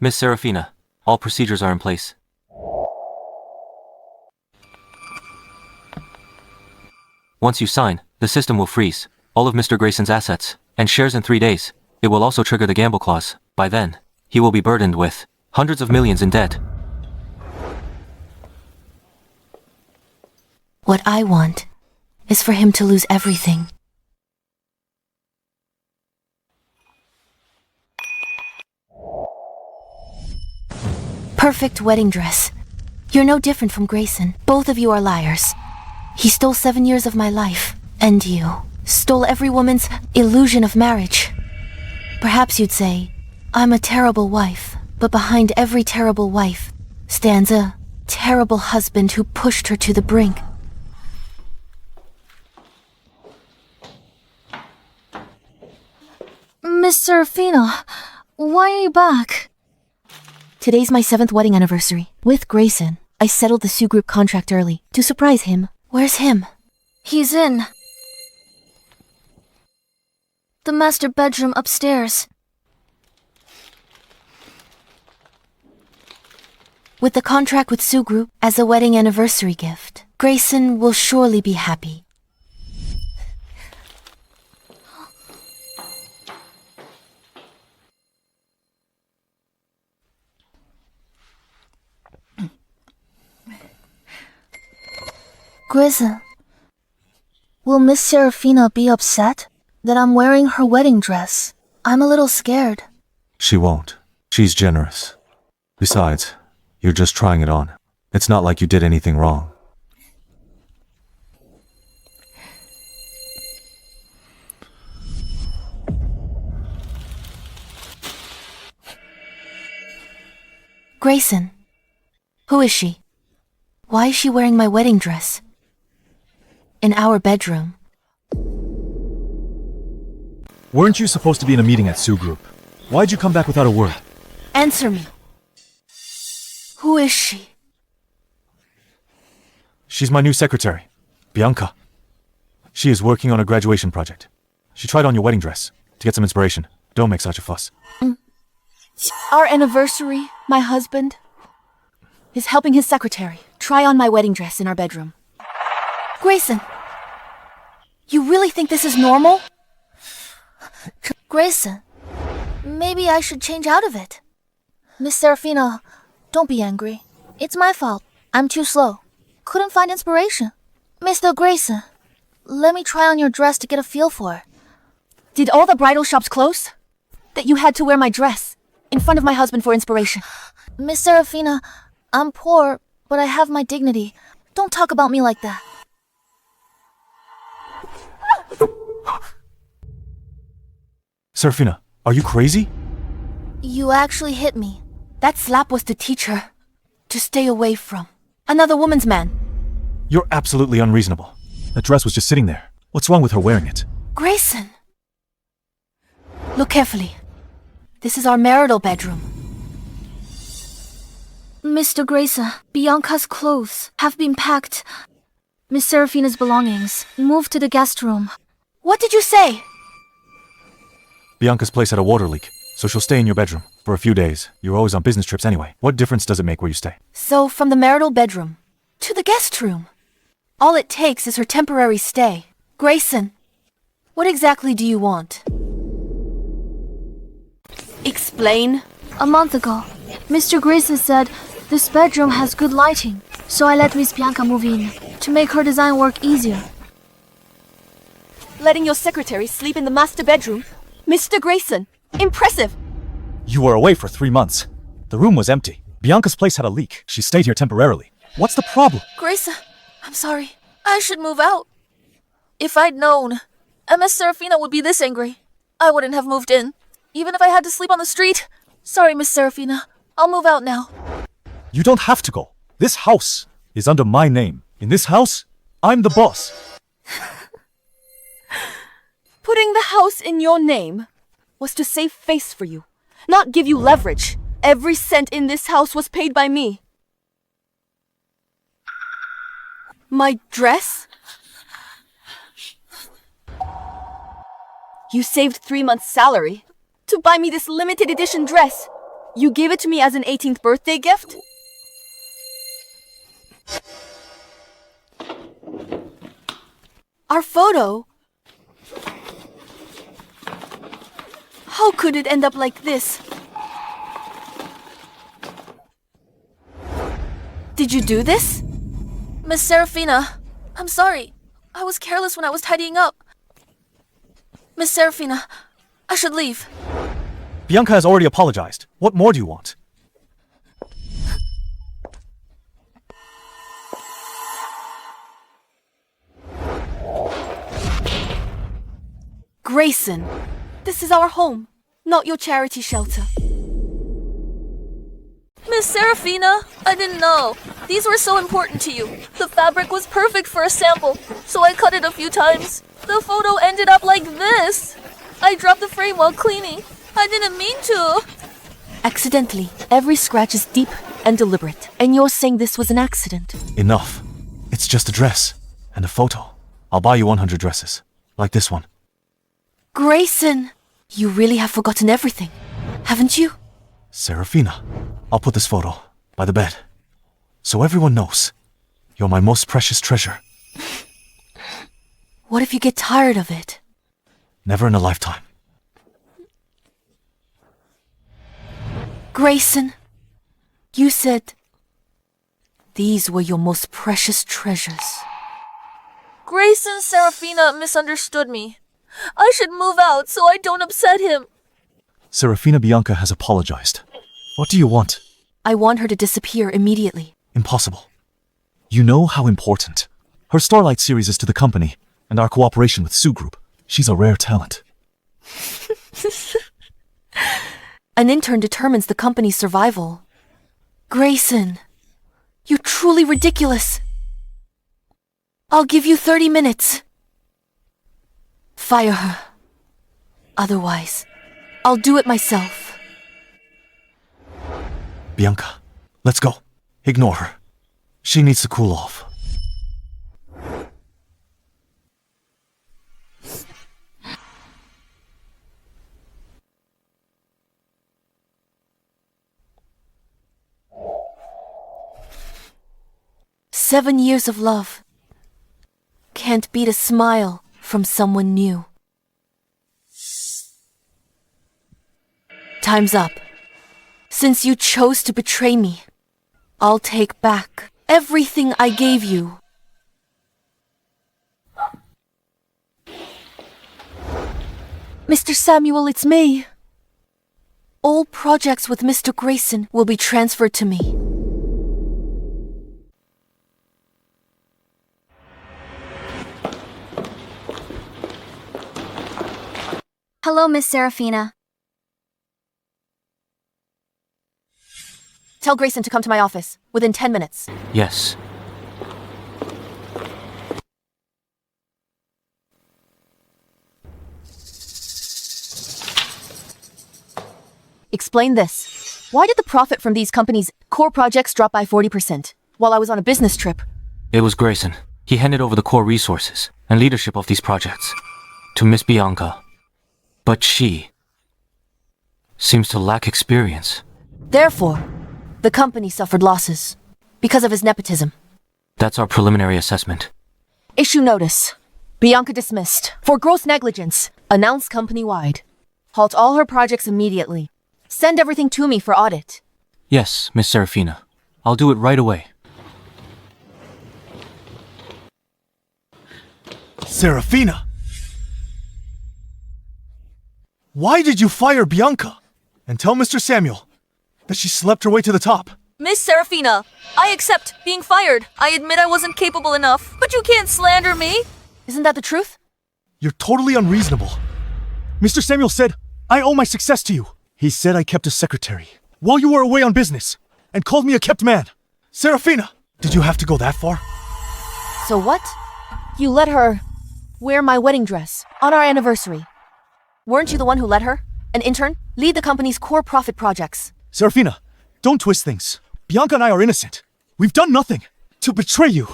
Miss Seraphina, all procedures are in place. Once you sign, the system will freeze all of Mr. Grayson's assets and shares in 3 days. It will also trigger the gamble clause. By then, he will be burdened with hundreds of millions in debt. What I want is for him to lose everything. Perfect wedding dress. You're no different from Grayson. Both of you are liars. He stole 7 years of my life, and you stole every woman's illusion of marriage. Perhaps you'd say, I'm a terrible wife, but behind every terrible wife stands a terrible husband who pushed her to the brink. Miss Seraphina, why are you back? Today's my 7th wedding anniversary. With Grayson, I settled the Sue Group contract early to surprise him. Where's him? He's in the master bedroom upstairs. With the contract with Sue Group as a wedding anniversary gift, Grayson will surely be happy. Grayson, will Miss Seraphina be upset that I'm wearing her wedding dress? I'm a little scared. She won't. She's generous. Besides, you're just trying it on. It's not like you did anything wrong. Grayson, who is she? Why is she wearing my wedding dress? In our bedroom. Weren't you supposed to be in a meeting at Sue Group? Why'd you come back without a word? Answer me. Who is she? She's my new secretary, Bianca. She is working on a graduation project. She tried on your wedding dress to get some inspiration. Don't make such a fuss. Our anniversary, my husband, is helping his secretary try on my wedding dress in our bedroom. Grayson, you really think this is normal? Grayson, maybe I should change out of it. Miss Seraphina, don't be angry. It's my fault. I'm too slow. Couldn't find inspiration. Mr. Grayson, let me try on your dress to get a feel for it. Did all the bridal shops close? That you had to wear my dress in front of my husband for inspiration? Miss Seraphina, I'm poor, but I have my dignity. Don't talk about me like that. Seraphina, are you crazy? You actually hit me. That slap was to teach her to stay away from another woman's man. You're absolutely unreasonable. That dress was just sitting there. What's wrong with her wearing it? Grayson! Look carefully. This is our marital bedroom. Mr. Grayson, Bianca's clothes have been packed. Miss Seraphina's belongings moved to the guest room. What did you say? Bianca's place had a water leak, so she'll stay in your bedroom for a few days. You're always on business trips anyway. What difference does it make where you stay? So, from the marital bedroom to the guest room. All it takes is her temporary stay. Grayson, what exactly do you want? Explain. A month ago, Mr. Grayson said this bedroom has good lighting, so I let Miss Bianca move in to make her design work easier. Letting your secretary sleep in the master bedroom? Mr. Grayson, impressive! You were away for 3 months. The room was empty. Bianca's place had a leak. She stayed here temporarily. What's the problem? Grayson, I'm sorry. I should move out. If I'd known Miss Seraphina would be this angry, I wouldn't have moved in. Even if I had to sleep on the street. Sorry, Miss Seraphina. I'll move out now. You don't have to go. This house is under my name. In this house, I'm the boss. Putting the house in your name was to save face for you, not give you leverage. Every cent in this house was paid by me. My dress? You saved 3 months' salary to buy me this limited edition dress. You gave it to me as an 18th birthday gift? Our photo? How could it end up like this? Did you do this? Miss Seraphina, I'm sorry. I was careless when I was tidying up. Miss Seraphina, I should leave. Bianca has already apologized. What more do you want? Grayson, this is our home, not your charity shelter. Miss Seraphina, I didn't know. These were so important to you. The fabric was perfect for a sample, so I cut it a few times. The photo ended up like this. I dropped the frame while cleaning. I didn't mean to. Accidentally. Every scratch is deep and deliberate. And you're saying this was an accident. Enough. It's just a dress. And a photo. I'll buy you 100 dresses. Like this one. Grayson, you really have forgotten everything, haven't you? Seraphina, I'll put this photo by the bed. So everyone knows. You're my most precious treasure. What if you get tired of it? Never in a lifetime. Grayson, you said these were your most precious treasures. Grayson Seraphina misunderstood me. I should move out so I don't upset him. Seraphina Bianca has apologized. What do you want? I want her to disappear immediately. Impossible. You know how important her Starlight series is to the company and our cooperation with Sue Group. She's a rare talent. An intern determines the company's survival. Grayson, you're truly ridiculous. I'll give you 30 minutes. Fire her. Otherwise, I'll do it myself. Bianca, let's go. Ignore her. She needs to cool off. "7 years of love can't beat a smile from someone new." Time's up. Since you chose to betray me, I'll take back everything I gave you. Mr. Samuel, it's me. All projects with Mr. Grayson will be transferred to me. Hello, Miss Seraphina. Tell Grayson to come to my office within 10 minutes. Yes. Explain this. Why did the profit from these companies' core projects drop by 40% while I was on a business trip? It was Grayson. He handed over the core resources and leadership of these projects to Miss Bianca. But she seems to lack experience. Therefore, the company suffered losses because of his nepotism. That's our preliminary assessment. Issue notice. Bianca dismissed for gross negligence. Announce company-wide. Halt all her projects immediately. Send everything to me for audit. Yes, Miss Seraphina. I'll do it right away. Seraphina! Why did you fire Bianca? And tell Mr. Samuel that she slept her way to the top. Miss Seraphina, I accept being fired. I admit I wasn't capable enough, but you can't slander me. Isn't that the truth? You're totally unreasonable. Mr. Samuel said, I owe my success to you. He said I kept a secretary while you were away on business and called me a kept man. Seraphina! Did you have to go that far? So what? You let her wear my wedding dress on our anniversary. Weren't you the one who let her, an intern, lead the company's core profit projects? Seraphina, don't twist things. Bianca and I are innocent. We've done nothing to betray you.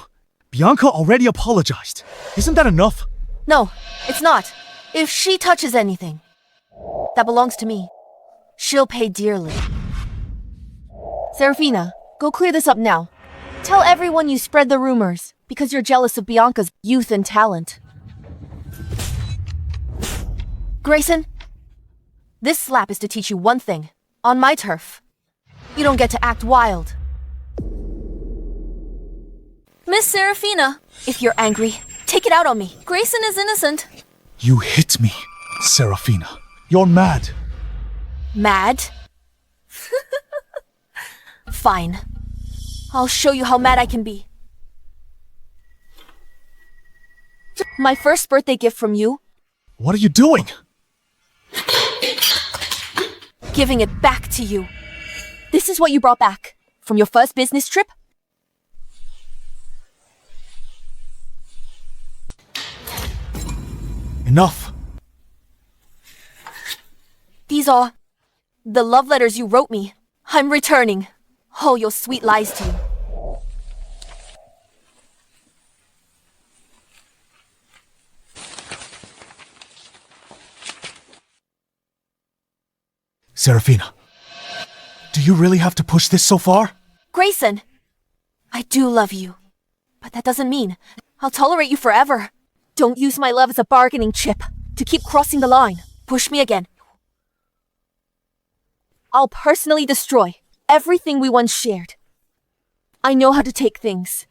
Bianca already apologized. Isn't that enough? No, it's not. If she touches anything that belongs to me, she'll pay dearly. Seraphina, go clear this up now. Tell everyone you spread the rumors because you're jealous of Bianca's youth and talent. Grayson, this slap is to teach you one thing. On my turf, you don't get to act wild. Miss Seraphina, If you're angry, take it out on me. Grayson is innocent. You hit me, Seraphina. You're mad. Mad? Fine. I'll show you how mad I can be. My first birthday gift from you, What are you doing? giving it back to you. This is what you brought back from your first business trip? Enough. These are the love letters you wrote me. I'm returning all your sweet lies to you. Seraphina, do you really have to push this so far? Grayson, I do love you, but that doesn't mean I'll tolerate you forever. Don't use my love as a bargaining chip to keep crossing the line. Push me again. I'll personally destroy everything we once shared. I know how to take things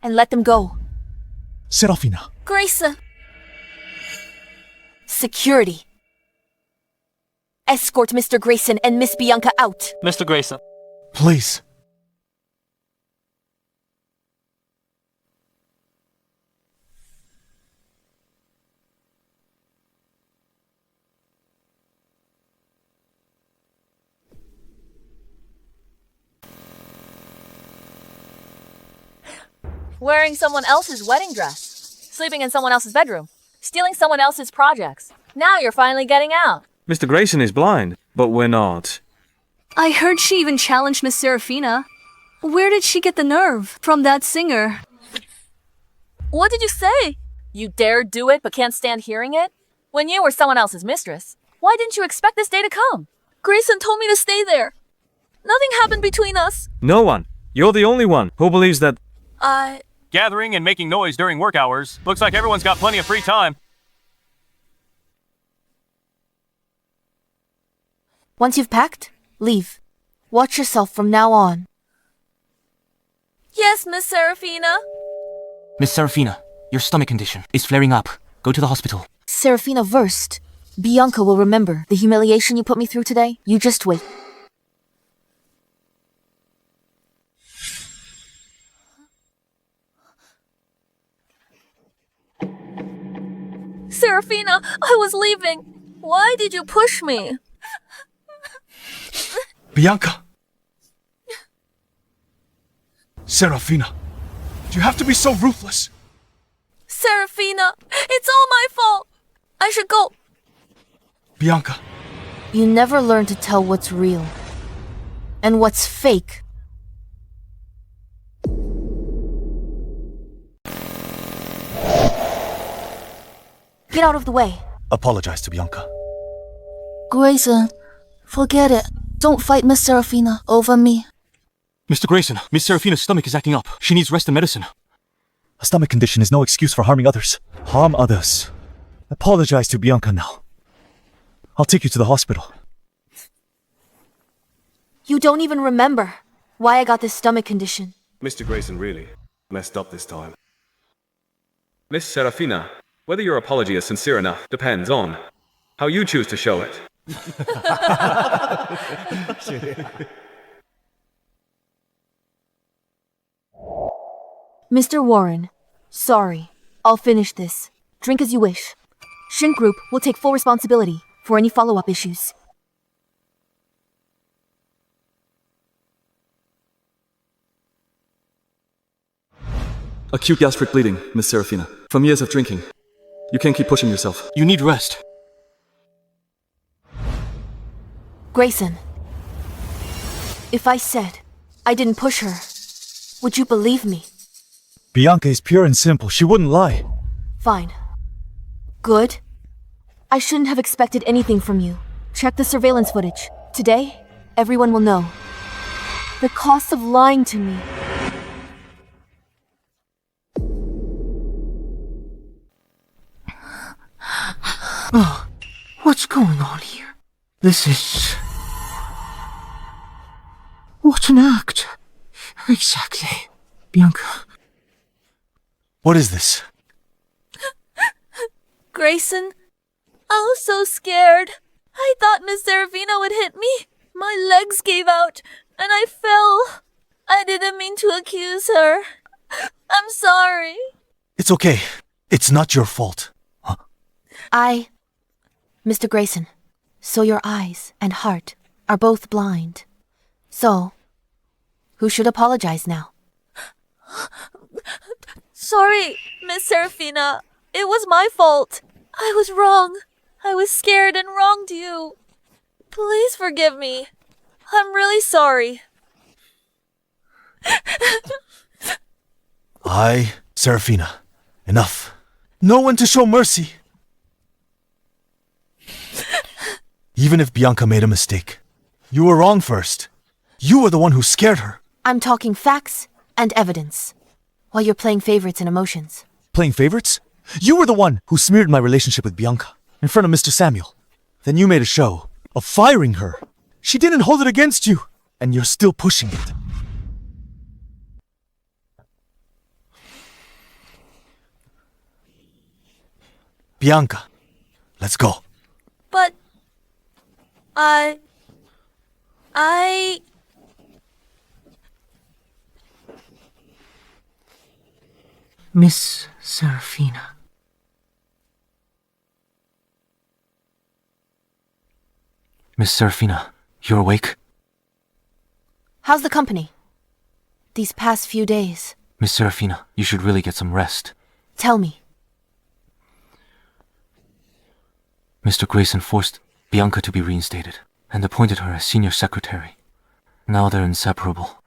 and let them go. Seraphina, Grayson, Security. Escort Mr. Grayson and Miss Bianca out. Mr. Grayson. please. Wearing someone else's wedding dress, sleeping in someone else's bedroom, stealing someone else's projects. Now you're finally getting out. Mr. Grayson is blind, but we're not. I heard she even challenged Miss Seraphina. Where did she get the nerve? From that singer. What did you say? You dared do it but can't stand hearing it? When you were someone else's mistress, why didn't you expect this day to come? Grayson told me to stay there. Nothing happened between us. No one. You're the only one who believes that. Gathering and making noise during work hours. Looks like everyone's got plenty of free time. Once you've packed, leave. Watch yourself from now on. Yes, Miss Seraphina. Miss Seraphina, your stomach condition is flaring up. Go to the hospital. Seraphina versed. Bianca will remember the humiliation you put me through today. You just wait. Seraphina, I was leaving. Why did you push me? Bianca. Seraphina, do you have to be so ruthless? Seraphina, it's all my fault. I should go. Bianca, You never learn to tell what's real and what's fake. Get out of the way. apologize to Bianca. Grayson, forget it. Don't fight Miss Seraphina over me. Mr. Grayson, Miss Seraphina's stomach is acting up. She needs rest and medicine. A stomach condition is no excuse for harming others. Harm others. Apologize to Bianca now. I'll take you to the hospital. You don't even remember why I got this stomach condition. Mr. Grayson really messed up this time. Miss Seraphina, whether your apology is sincere enough depends on how you choose to show it. Mr. Warren, sorry. I'll finish this. Drink as you wish. Shrink Group will take full responsibility for any follow-up issues. Acute gastric bleeding, Miss Seraphina. From years of drinking. You can't keep pushing yourself. You need rest. Grayson, if I said I didn't push her, would you believe me? Bianca is pure and simple. She wouldn't lie. Fine. Good. I shouldn't have expected anything from you. Check the surveillance footage. Today, everyone will know. The cost of lying to me. Oh, what's going on here? This is... What an act. Exactly. Bianca. What is this? Grayson, I was so scared. I thought Miss Seraphina would hit me. My legs gave out, and I fell. I didn't mean to accuse her. I'm sorry. It's okay. It's not your fault. Mr. Grayson, so your eyes and heart are both blind. So, who should apologize now? Sorry, Miss Seraphina. It was my fault. I was wrong. I was scared and wronged you. Please forgive me. I'm really sorry. Seraphina. Enough. No one to show mercy. Even if Bianca made a mistake, you were wrong first. You were the one who scared her. I'm talking facts and evidence, while you're playing favorites and emotions. Playing favorites? You were the one who smeared my relationship with Bianca in front of Mr. Samuel. Then you made a show of firing her. She didn't hold it against you, and you're still pushing it. Bianca, let's go. But Miss Seraphina. Miss Seraphina, you're awake? How's the company? These past few days. Miss Seraphina, you should really get some rest. Tell me. Mr. Grayson forced Bianca to be reinstated and appointed her as senior secretary. Now they're inseparable.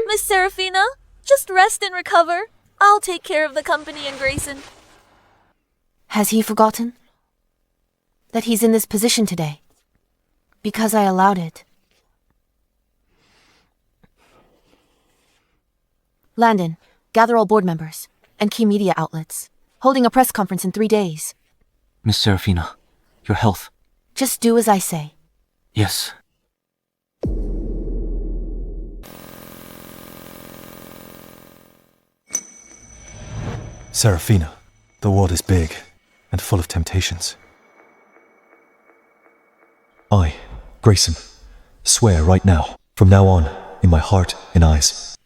Miss Seraphina, just rest and recover. I'll take care of the company and Grayson. Has he forgotten that he's in this position today? Because I allowed it. Landon, gather all board members and key media outlets. Holding a press conference in 3 days. Miss Seraphina, your health. Just do as I say. Yes. Seraphina, the world is big and full of temptations. I, Grayson, swear right now, from now on, in my heart and eyes,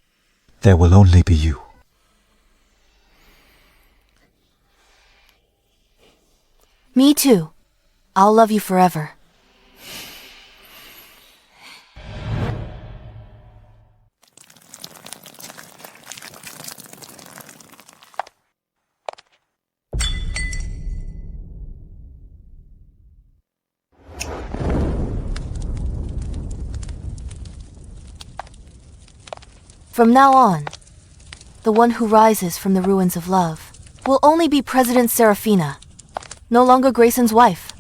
there will only be you. Me too. I'll love you forever. From now on, the one who rises from the ruins of love will only be President Seraphina, no longer Grayson's wife.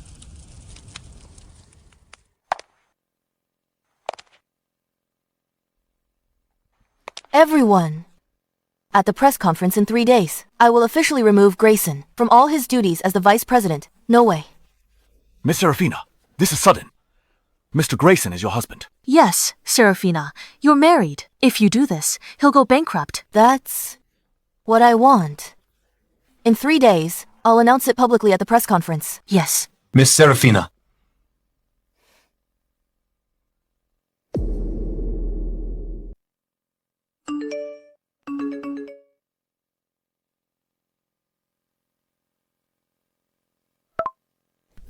Everyone, at the press conference in 3 days, I will officially remove Grayson from all his duties as the vice president. No way. Miss Seraphina, this is sudden. Mr. Grayson is your husband. Yes, Seraphina, you're married. If you do this, he'll go bankrupt. That's what I want. In 3 days, I'll announce it publicly at the press conference. Yes. Miss Seraphina.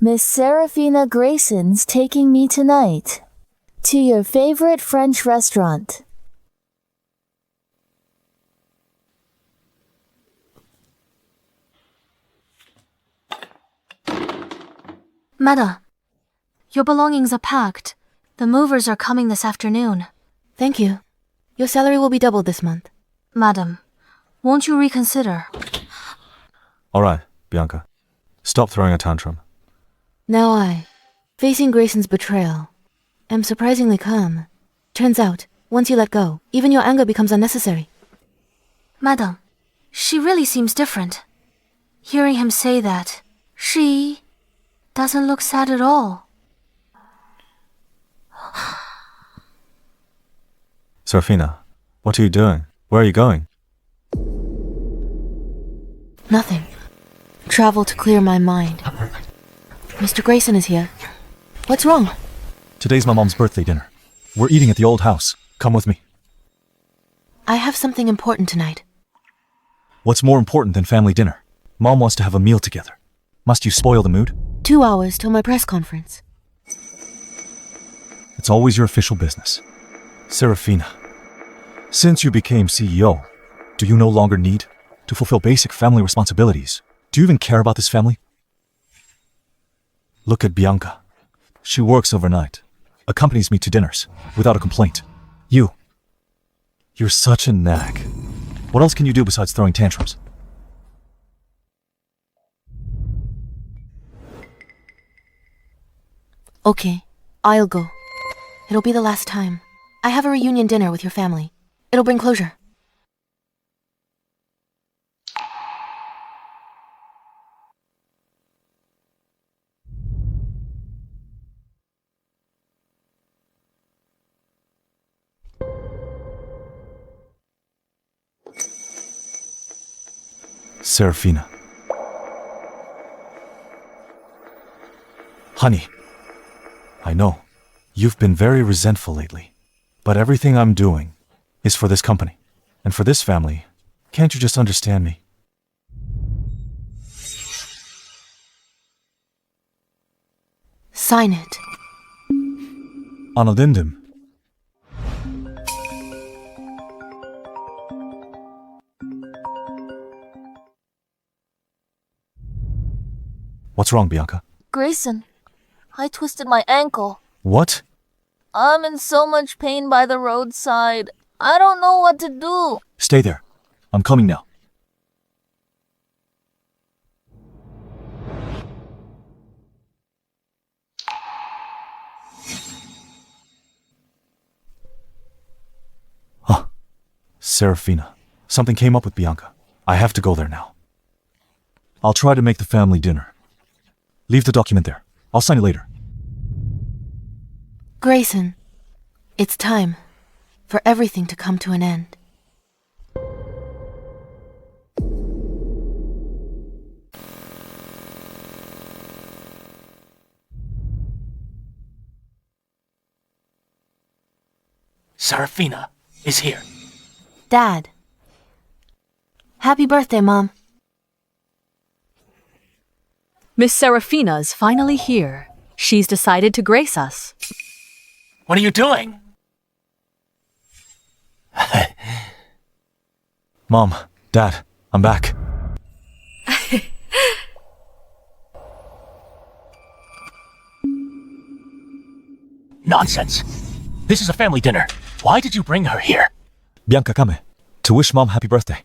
Miss Seraphina Grayson's taking me tonight to your favorite French restaurant. Meta, your belongings are packed. The movers are coming this afternoon. Thank you. Your salary will be doubled this month. Madam, won't you reconsider? All right, Bianca. Stop throwing a tantrum. Now I Facing Grayson's betrayal, I'm surprisingly calm. Turns out, once you let go, even your anger becomes unnecessary. Madam, she really seems different. Hearing him say that, she doesn't look sad at all. Seraphina, what are you doing? Where are you going? Nothing. Travel to clear my mind. Mr. Grayson is here. What's wrong? Today's my mom's birthday dinner. We're eating at the old house. Come with me. I have something important tonight. What's more important than family dinner? Mom wants to have a meal together. Must you spoil the mood? 2 hours till my press conference. It's always your official business. Seraphina, since you became CEO, do you no longer need to fulfill basic family responsibilities? Do you even care about this family? Look at Bianca. She works overnight, accompanies me to dinners, without a complaint. You're such a nag. What else can you do besides throwing tantrums? Okay, I'll go. It'll be the last time. I have a reunion dinner with your family. It'll bring closure. Seraphina. Honey, I know, you've been very resentful lately, but everything I'm doing is for this company, and for this family. Can't you just understand me? Sign it. On addendum. What's wrong, Bianca? Grayson, I twisted my ankle. What? I'm in so much pain by the roadside. I don't know what to do. Stay there. I'm coming now. Seraphina. Something came up with Bianca. I have to go there now. I'll try to make the family dinner. Leave the document there. I'll sign it later. Grayson, it's time for everything to come to an end. Seraphina is here. Dad. Happy birthday, Mom. Miss Seraphina's finally here. She's decided to grace us. What are you doing? Mom, Dad, I'm back. Nonsense. This is a family dinner. Why did you bring her here? Bianca, come. To wish Mom happy birthday.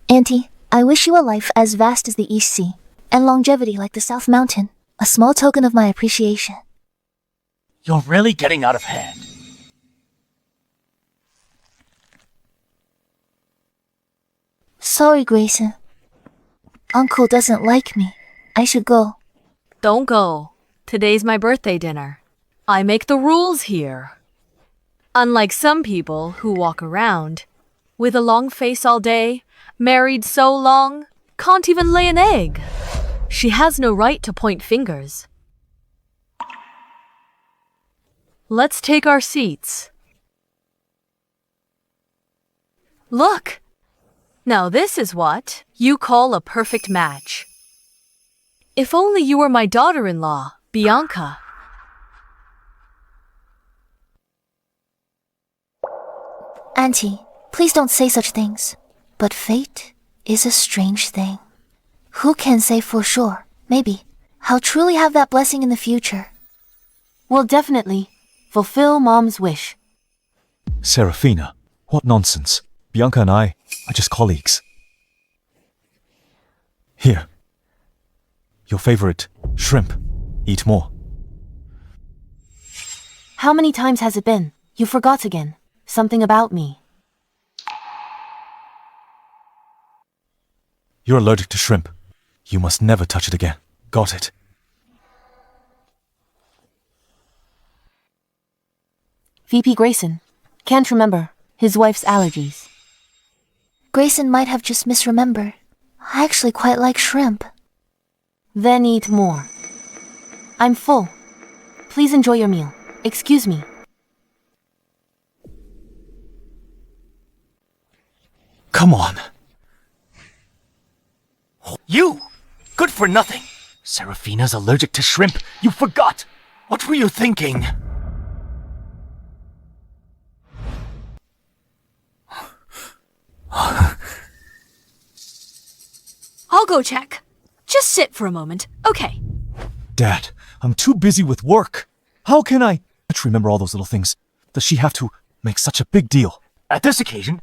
Auntie, I wish you a life as vast as the East Sea, and longevity like the South Mountain. A small token of my appreciation. You're really getting out of hand. Sorry, Grayson. Uncle doesn't like me. I should go. Don't go. Today's my birthday dinner. I make the rules here. Unlike some people who walk around with a long face all day, married so long, can't even lay an egg. She has no right to point fingers. Let's take our seats. Look! Now this is what you call a perfect match. If only you were my daughter-in-law, Bianca. Auntie, please don't say such things. But fate is a strange thing. Who can say for sure? Maybe I'll truly have that blessing in the future. We'll definitely fulfill Mom's wish. Seraphina, what nonsense. Bianca and I are just colleagues. Here. Your favorite shrimp. Eat more. How many times has it been? You forgot again. Something about me. You're allergic to shrimp. You must never touch it again. Got it? VP Grayson. Can't remember. His wife's allergies. Grayson might have just misremembered. I actually quite like shrimp. Then eat more. I'm full. Please enjoy your meal. Excuse me. Come on. You! Good for nothing. Seraphina's allergic to shrimp. You forgot. What were you thinking? I'll go check. Just sit for a moment, okay? Dad, I'm too busy with work. How can I remember all those little things? Does she have to make such a big deal? At this occasion,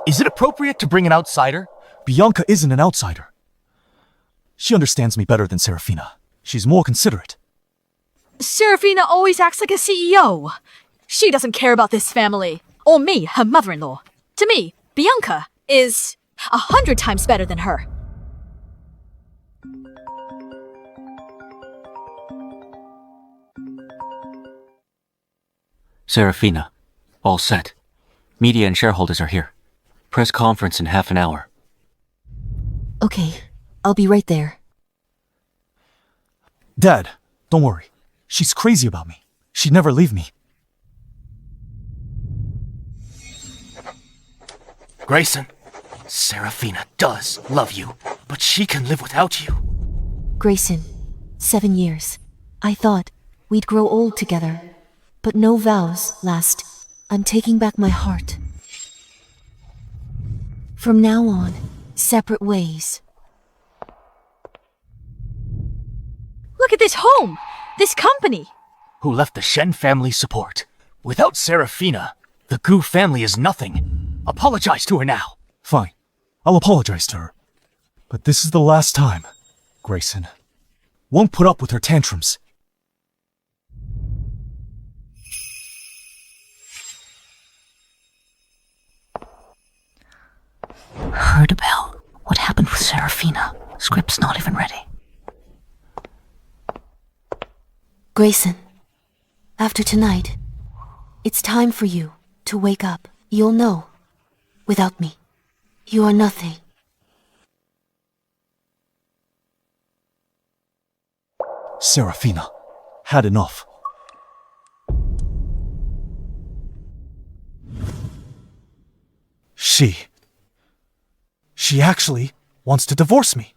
is it appropriate to bring an outsider? Bianca isn't an outsider. She understands me better than Seraphina. She's more considerate. Seraphina always acts like a CEO. She doesn't care about this family. Or me, her mother-in-law. To me, Bianca is 100 times better than her. Seraphina. All set. Media and shareholders are here. Press conference in half an hour. Okay, I'll be right there. Dad, don't worry. She's crazy about me. She'd never leave me. Grayson, Seraphina does love you, but she can live without you. Grayson, 7 years. I thought we'd grow old together. But no vows last. I'm taking back my heart. From now on, separate ways. Look at this home! This company! Who left the Shen family support. Without Seraphina, the Gu family is nothing. Apologize to her now. Fine. I'll apologize to her. But this is the last time, Grayson. Won't put up with her tantrums. Heard about what happened with Seraphina. Script's not even ready. Grayson, after tonight, it's time for you to wake up. You'll know. Without me, you are nothing. Seraphina. Had enough. She actually wants to divorce me.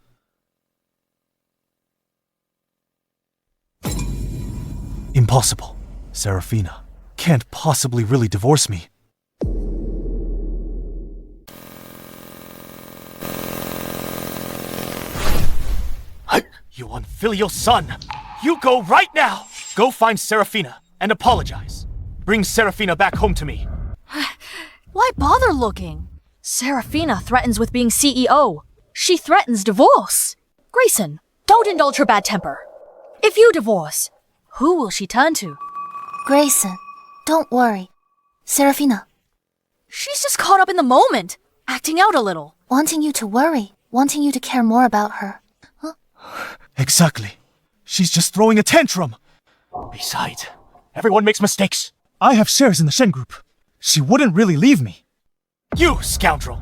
Impossible. Seraphina can't possibly really divorce me. You unfilial son! You go right now! Go find Seraphina and apologize. Bring Seraphina back home to me. Why bother looking? Seraphina threatens with being CEO. She threatens divorce. Grayson, don't indulge her bad temper. If you divorce, who will she turn to? Grayson, don't worry. Seraphina. She's just caught up in the moment, acting out a little. Wanting you to worry, wanting you to care more about her. Huh? Exactly. She's just throwing a tantrum. Besides, everyone makes mistakes. I have shares in the Shen Group. She wouldn't really leave me. You scoundrel!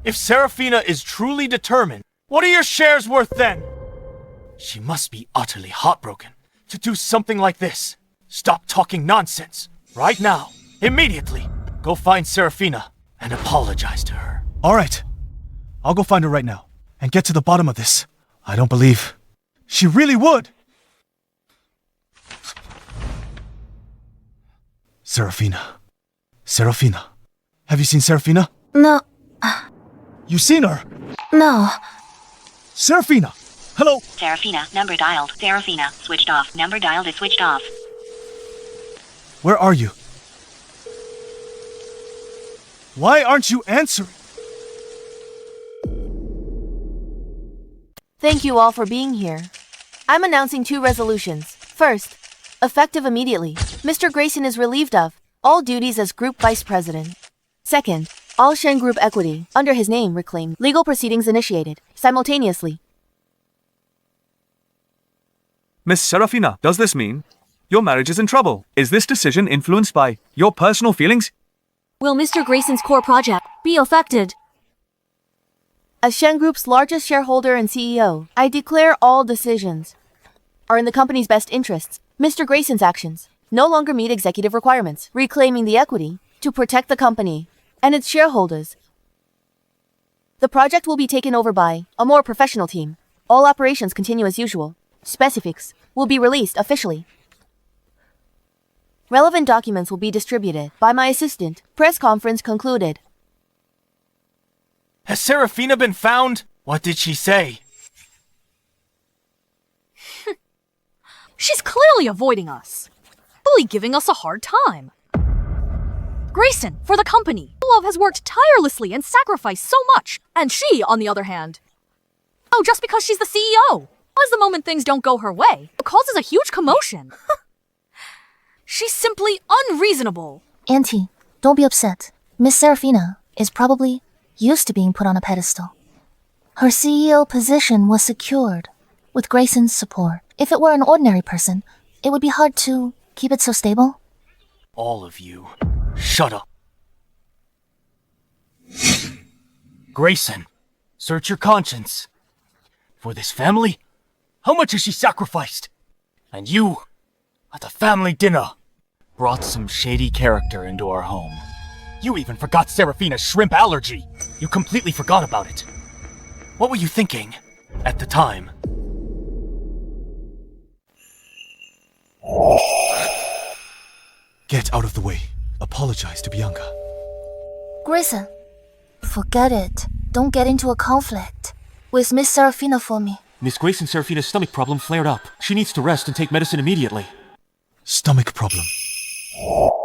If Seraphina is truly determined, what are your shares worth then? She must be utterly heartbroken to do something like this. Stop talking nonsense. Right now. Immediately. Go find Seraphina and apologize to her. All right. I'll go find her right now and get to the bottom of this. I don't believe she really would. Seraphina. Seraphina. Have you seen Seraphina? No. You seen her? No. Seraphina! Hello? Seraphina, number dialed. Seraphina, switched off. Number dialed is switched off. Where are you? Why aren't you answering? Thank you all for being here. I'm announcing 2 resolutions. First, effective immediately, Mr. Grayson is relieved of all duties as Group Vice President. Second, all Shen Group equity, under his name, reclaimed. Legal proceedings initiated, simultaneously. Miss Seraphina, does this mean your marriage is in trouble? Is this decision influenced by your personal feelings? Will Mr. Grayson's core project be affected? As Shen Group's largest shareholder and CEO, I declare all decisions are in the company's best interests. Mr. Grayson's actions no longer meet executive requirements, reclaiming the equity to protect the company and its shareholders. The project will be taken over by a more professional team. All operations continue as usual. Specifics will be released officially. Relevant documents will be distributed by my assistant. Press conference concluded. Has Seraphina been found? What did she say? She's clearly avoiding us. Bully giving us a hard time. Grayson, for the company. Love has worked tirelessly and sacrificed so much. And she, on the other hand. Oh, just because she's the CEO. As the moment things don't go her way, it causes a huge commotion. She's simply unreasonable. Auntie, don't be upset. Miss Seraphina is probably used to being put on a pedestal. Her CEO position was secured with Grayson's support. If it were an ordinary person, it would be hard to keep it so stable. All of you, shut up. Grayson, search your conscience. For this family, how much has she sacrificed? And you, at the family dinner, brought some shady character into our home. You even forgot Seraphina's shrimp allergy. You completely forgot about it. What were you thinking at the time? Get out of the way. Apologize to Bianca. Grayson, forget it. Don't get into a conflict with Miss Seraphina for me. Miss Grayson Seraphina's stomach problem flared up. She needs to rest and take medicine immediately. Stomach problem.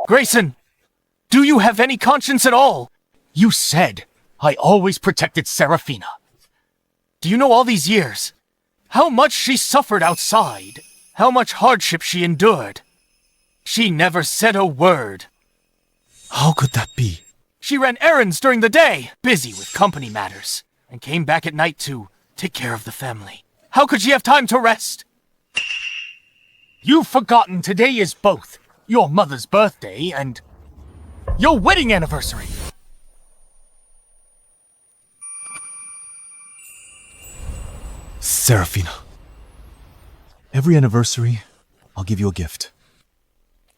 Grayson, do you have any conscience at all? You said I always protected Seraphina. Do you know all these years how much she suffered outside? How much hardship she endured? She never said a word. How could that be? She ran errands during the day, busy with company matters, and came back at night to take care of the family. How could she have time to rest? You've forgotten today is both your mother's birthday and your wedding anniversary. Seraphina. Every anniversary, I'll give you a gift.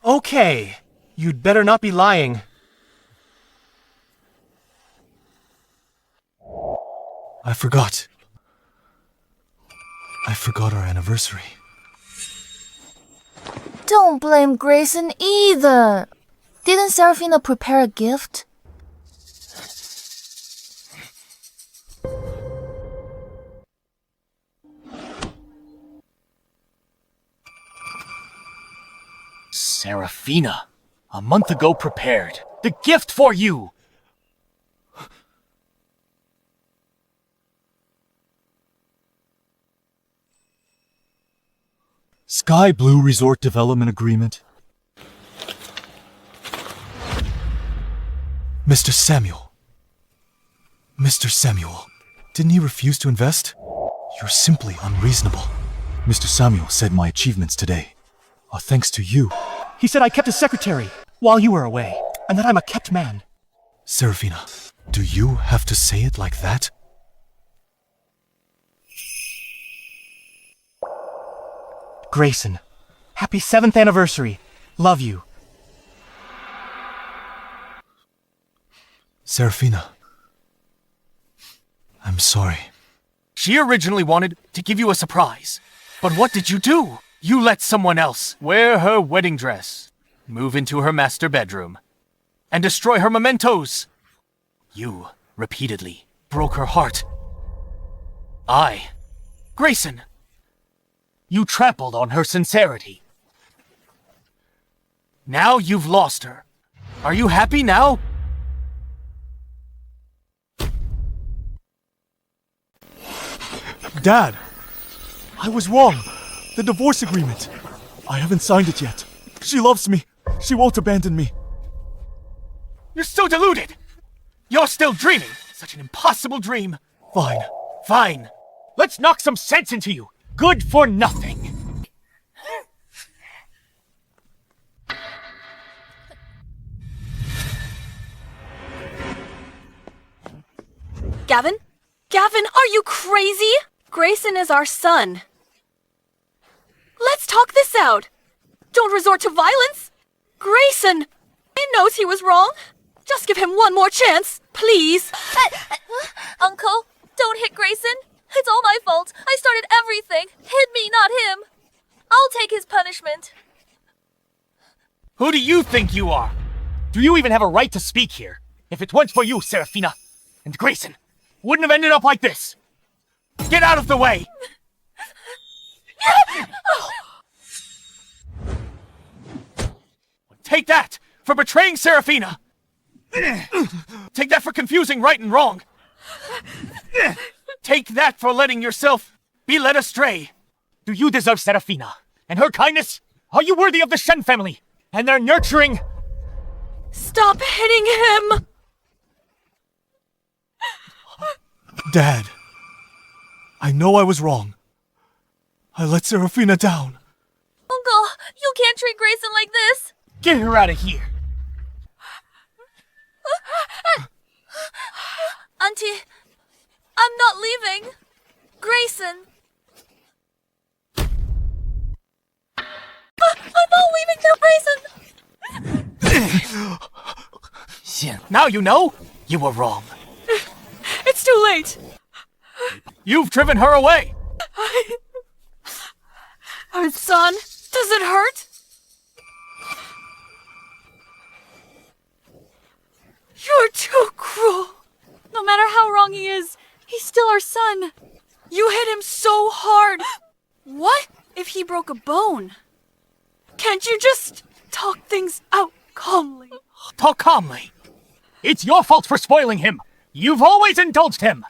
Okay, you'd better not be lying. I forgot our anniversary. Don't blame Grayson either. Didn't Seraphina prepare a gift? Seraphina, a month ago prepared. The gift for you! Sky Blue Resort Development Agreement. Mr. Samuel. Mr. Samuel, didn't he refuse to invest? You're simply unreasonable. Mr. Samuel said my achievements today are thanks to you. He said I kept his secretary while you were away, and that I'm a kept man. Seraphina, do you have to say it like that? Grayson, happy 7th anniversary. Love you. Seraphina, I'm sorry. She originally wanted to give you a surprise. But what did you do? You let someone else wear her wedding dress, move into her master bedroom, and destroy her mementos. You repeatedly broke her heart. Grayson, you trampled on her sincerity. Now you've lost her. Are you happy now? Dad, I was wrong. The divorce agreement. I haven't signed it yet. She loves me. She won't abandon me. You're so deluded! You're still dreaming! Such an impossible dream! Fine. Fine. Let's knock some sense into you! Good for nothing! Gavin? Gavin, are you crazy? Grayson is our son. Let's talk this out. Don't resort to violence. Grayson! He knows he was wrong. Just give him one more chance, please. Uncle, don't hit Grayson. It's all my fault. I started everything. Hit me, not him. I'll take his punishment. Who do you think you are? Do you even have a right to speak here? If it weren't for you, Seraphina, and Grayson, wouldn't have ended up like this. Get out of the way! Take that for betraying Seraphina! Take that for confusing right and wrong! Take that for letting yourself be led astray! Do you deserve Seraphina and her kindness? Are you worthy of the Shen family and their nurturing? Stop hitting him! Dad, I know I was wrong. I let Seraphina down. Uncle, you can't treat Grayson like this. Get her out of here! Auntie, I'm not leaving. Grayson. I'm not leaving now, Grayson! Now you know you were wrong. It's too late. You've driven her away. Our son, does it hurt? You're too cruel. No matter how wrong he is, he's still our son. You hit him so hard. What if he broke a bone? Can't you just talk things out calmly? Talk calmly. It's your fault for spoiling him. You've always indulged him.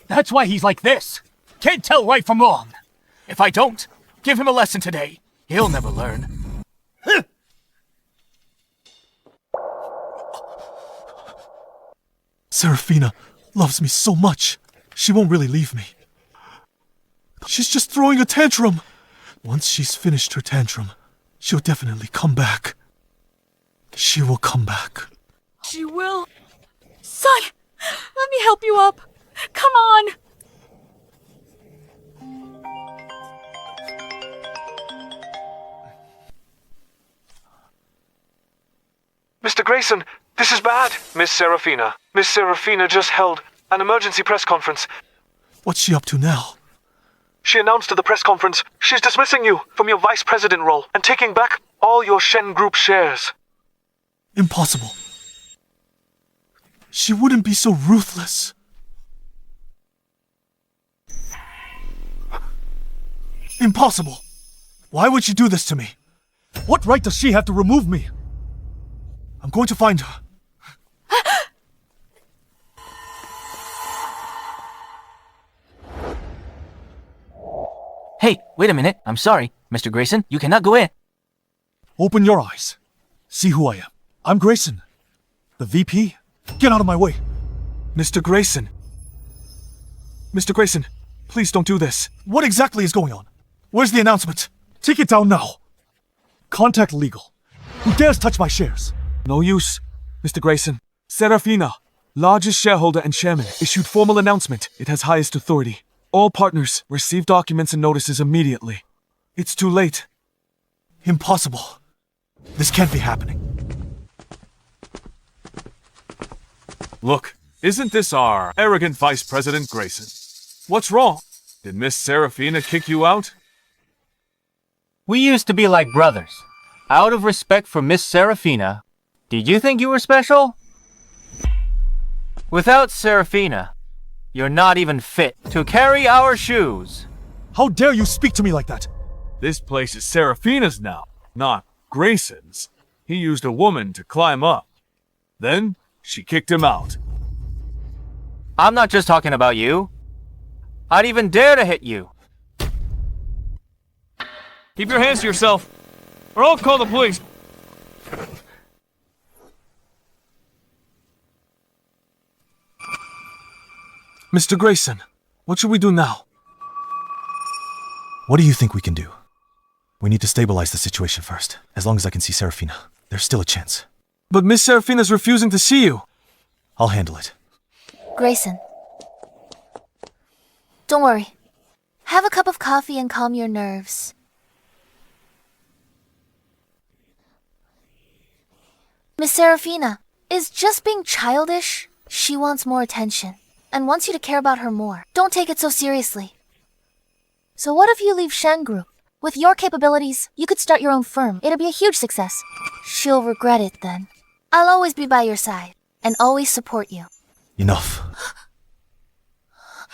That's why he's like this. Can't tell right from wrong. If I don't give him a lesson today, he'll never learn. Seraphina loves me so much. She won't really leave me. She's just throwing a tantrum. Once she's finished her tantrum, she'll definitely come back. She will come back. She will. Son, let me help you up. Come on. Mr. Grayson, this is bad. Miss Seraphina just held an emergency press conference. What's she up to now? She announced at the press conference she's dismissing you from your vice president role and taking back all your Shen Group shares. Impossible. She wouldn't be so ruthless. Impossible. Why would she do this to me? What right does she have to remove me? I'm going to find her. Hey, wait a minute. I'm sorry. Mr. Grayson, you cannot go in. Open your eyes. See who I am. I'm Grayson. The VP? Get out of my way. Mr. Grayson, please don't do this. What exactly is going on? Where's the announcement? Take it down now. Contact legal. Who dares touch my shares? No use, Mr. Grayson. Seraphina, largest shareholder and chairman, issued formal announcement. It has highest authority. All partners receive documents and notices immediately. It's too late. Impossible. This can't be happening. Look, isn't this our arrogant Vice President Grayson? What's wrong? Did Miss Seraphina kick you out? We used to be like brothers. Out of respect for Miss Seraphina, did you think you were special? Without Seraphina, you're not even fit to carry our shoes. How dare you speak to me like that? This place is Seraphina's now, not Grayson's. He used a woman to climb up. Then, she kicked him out. I'm not just talking about you. I'd even dare to hit you. Keep your hands to yourself, or I'll call the police. Mr. Grayson, what should we do now? What do you think we can do? We need to stabilize the situation first. As long as I can see Seraphina, there's still a chance. But Miss Seraphina's refusing to see you. I'll handle it. Grayson. Don't worry. Have a cup of coffee and calm your nerves. Miss Seraphina is just being childish. She wants more attention and wants you to care about her more. Don't take it so seriously. So what if you leave Shen Group? With your capabilities, you could start your own firm. It'll be a huge success. She'll regret it then. I'll always be by your side and always support you. Enough.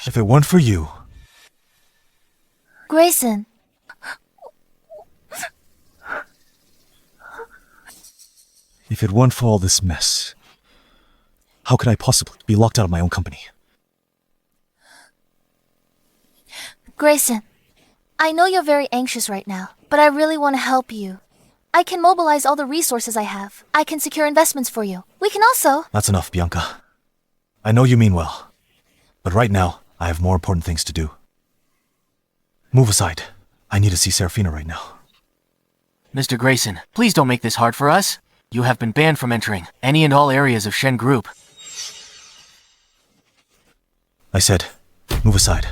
If it weren't for you... Grayson. If it weren't for all this mess, how could I possibly be locked out of my own company? Grayson, I know you're very anxious right now, but I really want to help you. I can mobilize all the resources I have. I can secure investments for you. We can also... That's enough, Bianca. I know you mean well, but right now, I have more important things to do. Move aside. I need to see Seraphina right now. Mr. Grayson, please don't make this hard for us. You have been banned from entering any and all areas of Shen Group. I said, move aside.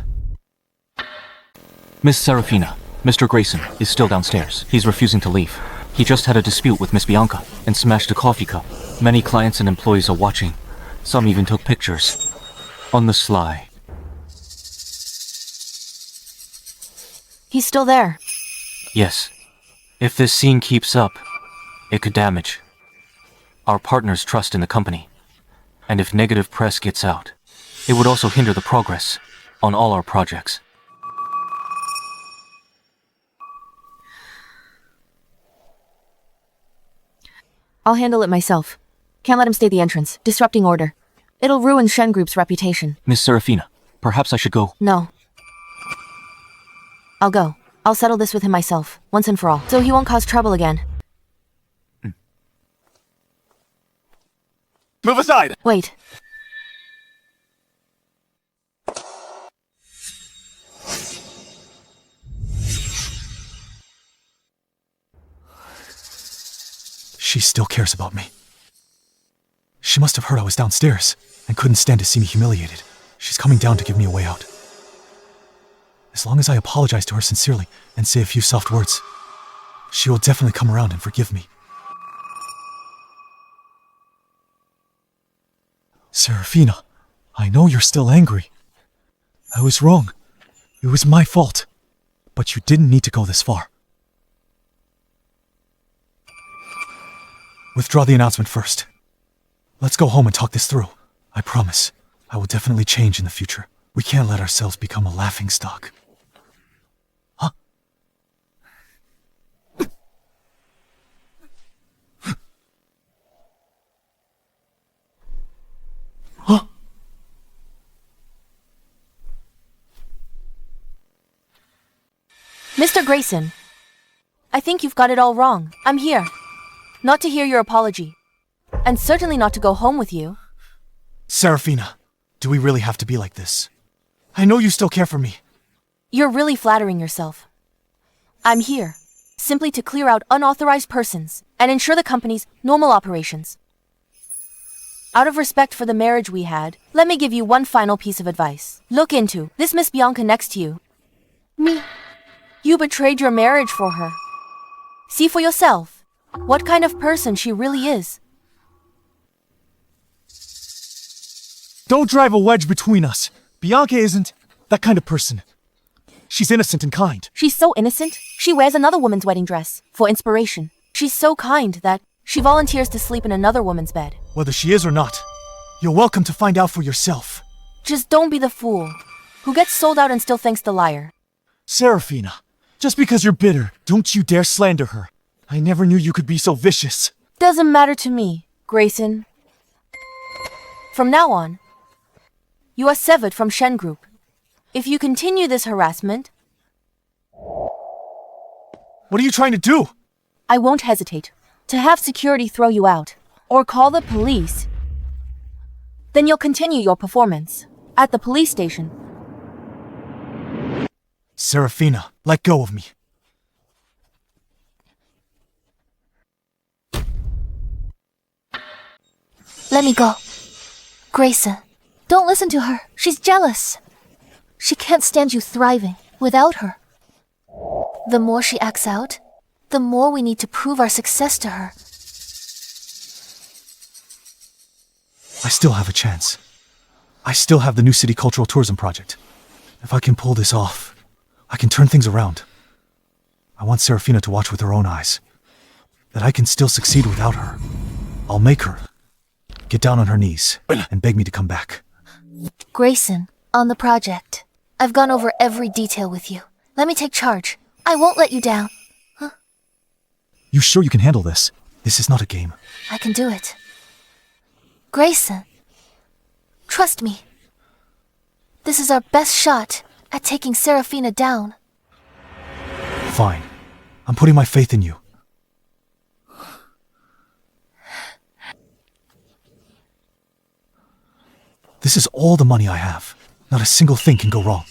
Miss Seraphina, Mr. Grayson is still downstairs. He's refusing to leave. He just had a dispute with Miss Bianca and smashed a coffee cup. Many clients and employees are watching. Some even took pictures. On the sly. He's still there. Yes. If this scene keeps up, it could damage our partners' trust in the company. And if negative press gets out, it would also hinder the progress on all our projects. I'll handle it myself. Can't let him stay at the entrance, disrupting order. It'll ruin Shen Group's reputation. Miss Seraphina, perhaps I should go. No. I'll go. I'll settle this with him myself, once and for all, so he won't cause trouble again. Move aside! Wait. She still cares about me. She must have heard I was downstairs and couldn't stand to see me humiliated. She's coming down to give me a way out. As long as I apologize to her sincerely and say a few soft words, she will definitely come around and forgive me. Seraphina, I know you're still angry. I was wrong. It was my fault. But you didn't need to go this far. Withdraw the announcement first. Let's go home and talk this through. I promise, I will definitely change in the future. We can't let ourselves become a laughingstock. Huh? Huh? Mr. Grayson, I think you've got it all wrong. I'm here. Not to hear your apology. And certainly not to go home with you. Seraphina, do we really have to be like this? I know you still care for me. You're really flattering yourself. I'm here, simply to clear out unauthorized persons and ensure the company's normal operations. Out of respect for the marriage we had, let me give you one final piece of advice. Look into this Miss Bianca next to you. Me. You betrayed your marriage for her. See for yourself what kind of person she really is. Don't drive a wedge between us. Bianca isn't that kind of person. She's innocent and kind. She's so innocent, she wears another woman's wedding dress for inspiration. She's so kind that she volunteers to sleep in another woman's bed. Whether she is or not, you're welcome to find out for yourself. Just don't be the fool who gets sold out and still thanks the liar. Seraphina, just because you're bitter, don't you dare slander her. I never knew you could be so vicious. Doesn't matter to me, Grayson. From now on, you are severed from Shen Group. If you continue this harassment... What are you trying to do? I won't hesitate to have security throw you out or call the police. Then you'll continue your performance at the police station. Seraphina, let go of me. Let me go. Grayson, don't listen to her. She's jealous. She can't stand you thriving without her. The more she acts out, the more we need to prove our success to her. I still have a chance. I still have the New City Cultural Tourism Project. If I can pull this off, I can turn things around. I want Seraphina to watch with her own eyes. That I can still succeed without her. I'll make her get down on her knees and beg me to come back. Grayson, on the project. I've gone over every detail with you. Let me take charge. I won't let you down. You sure you can handle this? This is not a game. I can do it. Grayson, trust me. This is our best shot at taking Seraphina down. Fine. I'm putting my faith in you. This is all the money I have. Not a single thing can go wrong.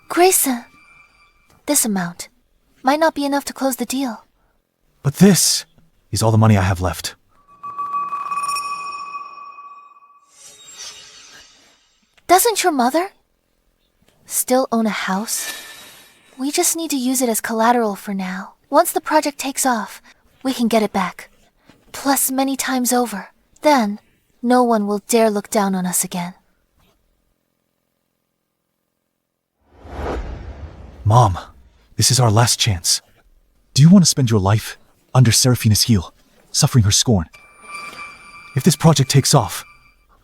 Grayson, this amount might not be enough to close the deal. But this is all the money I have left. Doesn't your mother still own a house? We just need to use it as collateral for now. Once the project takes off, we can get it back. Plus many times over. Then, no one will dare look down on us again. Mom, this is our last chance. Do you want to spend your life under Seraphina's heel, suffering her scorn? If this project takes off,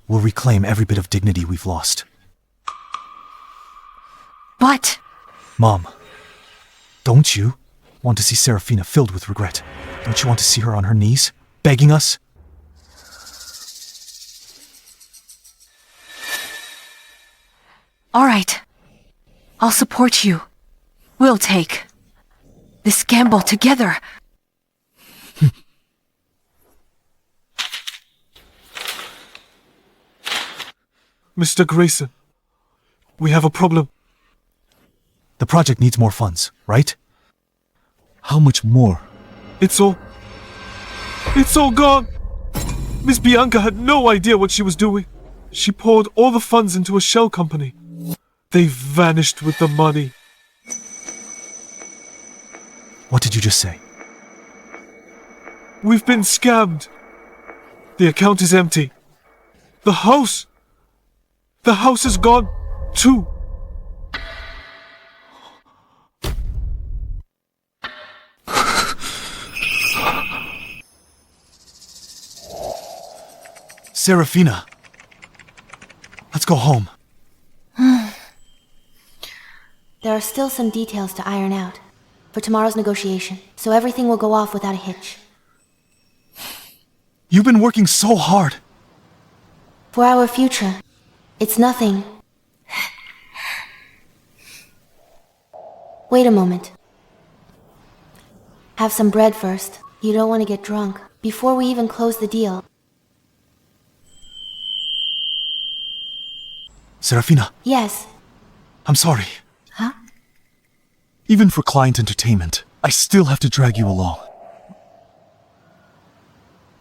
we'll reclaim every bit of dignity we've lost. But... Mom, don't you want to see Seraphina filled with regret? Don't you want to see her on her knees, begging us? All right. I'll support you. We'll take this gamble together. Mr. Grayson, we have a problem. The project needs more funds, right? How much more? It's all gone. Miss Bianca had no idea what she was doing. She poured all the funds into a shell company. They vanished with the money. What did you just say? We've been scammed. The account is empty. The house is gone, too. Seraphina. Let's go home. There are still some details to iron out for tomorrow's negotiation, so everything will go off without a hitch. You've been working so hard. For our future, it's nothing. Wait a moment. Have some bread first. You don't want to get drunk before we even close the deal. Seraphina. Yes. I'm sorry. Huh? Even for client entertainment, I still have to drag you along.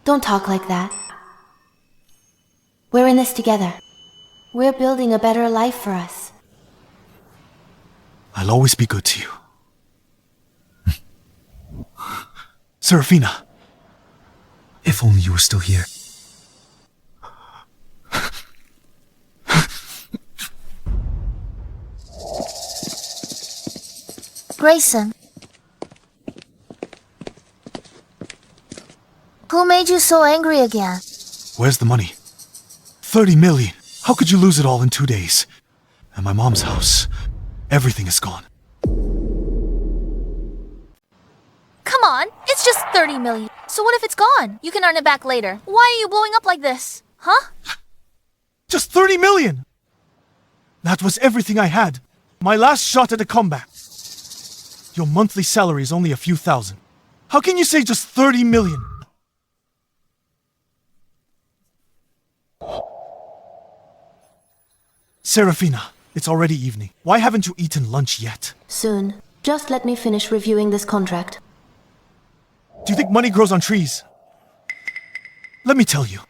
Don't talk like that. We're in this together. We're building a better life for us. I'll always be good to you. Seraphina. If only you were still here. Grayson. Who made you so angry again? Where's the money? 30 million. How could you lose it all in 2 days? And my mom's house. Everything is gone. Come on, it's just 30 million. So what if it's gone? You can earn it back later. Why are you blowing up like this? Huh? Just 30 million! That was everything I had. My last shot at a comeback. Your monthly salary is only a few thousand. How can you say just 30 million? Seraphina, it's already evening. Why haven't you eaten lunch yet? Soon. Just let me finish reviewing this contract. Do you think money grows on trees? Let me tell you.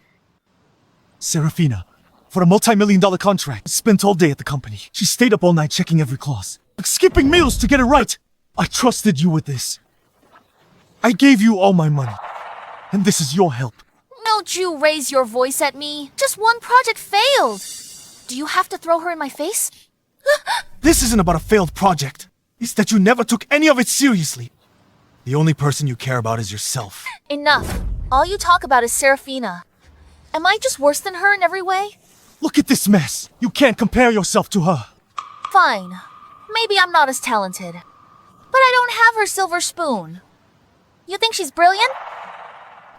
Seraphina, for a multi-million-dollar contract, spent all day at the company. She stayed up all night checking every clause, like skipping meals to get it right. I trusted you with this. I gave you all my money, and this is your help. Don't you raise your voice at me. Just one project failed. Do you have to throw her in my face? This isn't about a failed project. It's that you never took any of it seriously. The only person you care about is yourself. Enough. All you talk about is Seraphina. Am I just worse than her in every way? Look at this mess. You can't compare yourself to her. Fine. Maybe I'm not as talented. But I don't have her silver spoon. You think she's brilliant?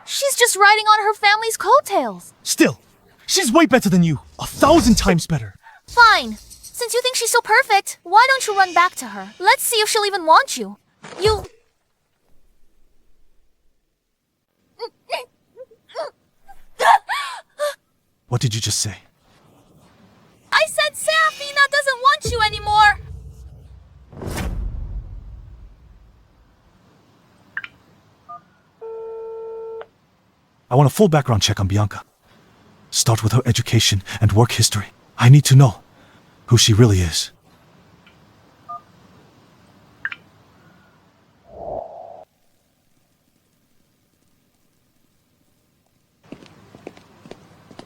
She's just riding on her family's coattails. Still, she's way better than you. 1,000 times better. Fine. Since you think she's so perfect, why don't you run back to her? Let's see if she'll even want you. You... What did you just say? I said Seraphina doesn't want you anymore! I want a full background check on Bianca. Start with her education and work history. I need to know who she really is.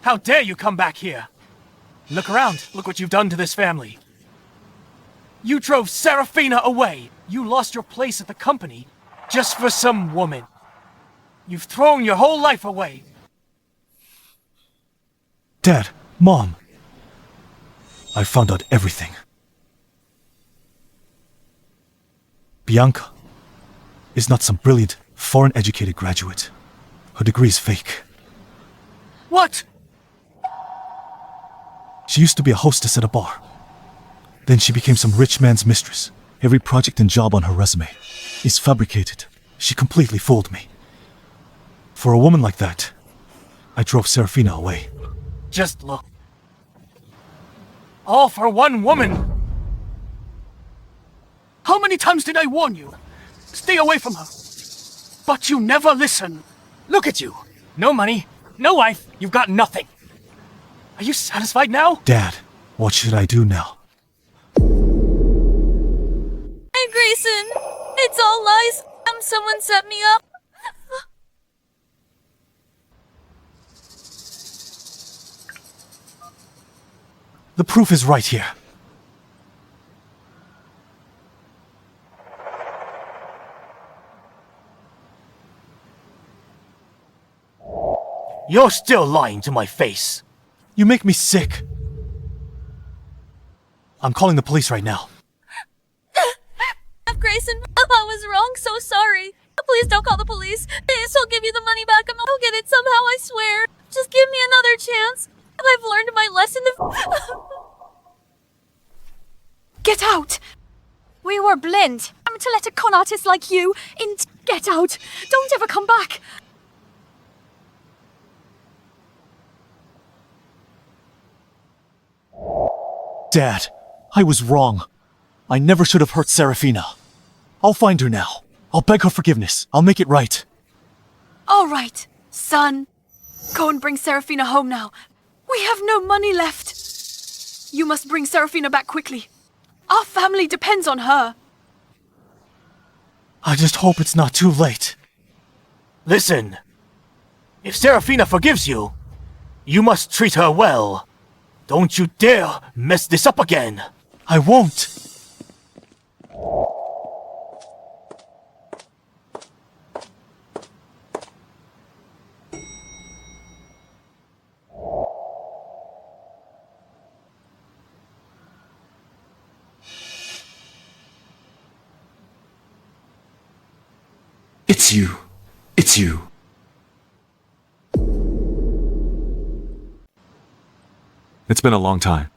How dare you come back here? Look around. Look what you've done to this family. You drove Seraphina away. You lost your place at the company just for some woman. You've thrown your whole life away. Dad, Mom, I found out everything. Bianca is not some brilliant, foreign-educated graduate. Her degree is fake. What? She used to be a hostess at a bar. Then she became some rich man's mistress. Every project and job on her resume is fabricated. She completely fooled me. For a woman like that, I drove Seraphina away. Just look. All for one woman! How many times did I warn you? Stay away from her. But you never listen. Look at you. No money, no wife, you've got nothing. Are you satisfied now? Dad, what should I do now? Hey, Grayson! It's all lies. Someone set me up. The proof is right here. You're still lying to my face. You make me sick. I'm calling the police right now. Grayson, I was wrong, so sorry. Please don't call the police. I'll give you the money back. I'll get it somehow, I swear. Just give me another chance. I've learned my lesson. Get out! We were blind. I'm to let a con artist like you in. Get out! Don't ever come back! Dad, I was wrong. I never should have hurt Seraphina. I'll find her now. I'll beg her forgiveness. I'll make it right. All right, son. Go and bring Seraphina home now. We have no money left. You must bring Seraphina back quickly. Our family depends on her. I just hope it's not too late. Listen. If Seraphina forgives you, you must treat her well. Don't you dare mess this up again. I won't. It's you. It's you. It's been a long time.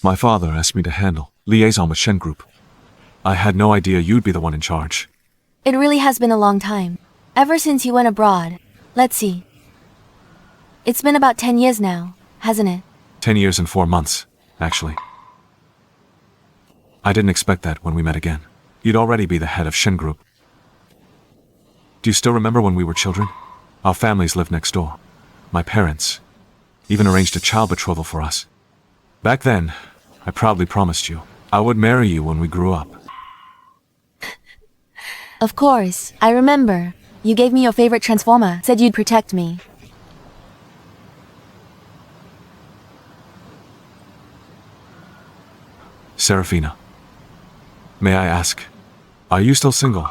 My father asked me to handle liaison with Shen Group. I had no idea you'd be the one in charge. It really has been a long time. Ever since you went abroad. Let's see. It's been about 10 years now, hasn't it? 10 years and 4 months, actually. I didn't expect that when we met again. You'd already be the head of Shen Group. Do you still remember when we were children? Our families lived next door. My parents even arranged a child betrothal for us. Back then, I proudly promised you I would marry you when we grew up. Of course, I remember. You gave me your favorite transformer, said you'd protect me. Seraphina, may I ask, are you still single?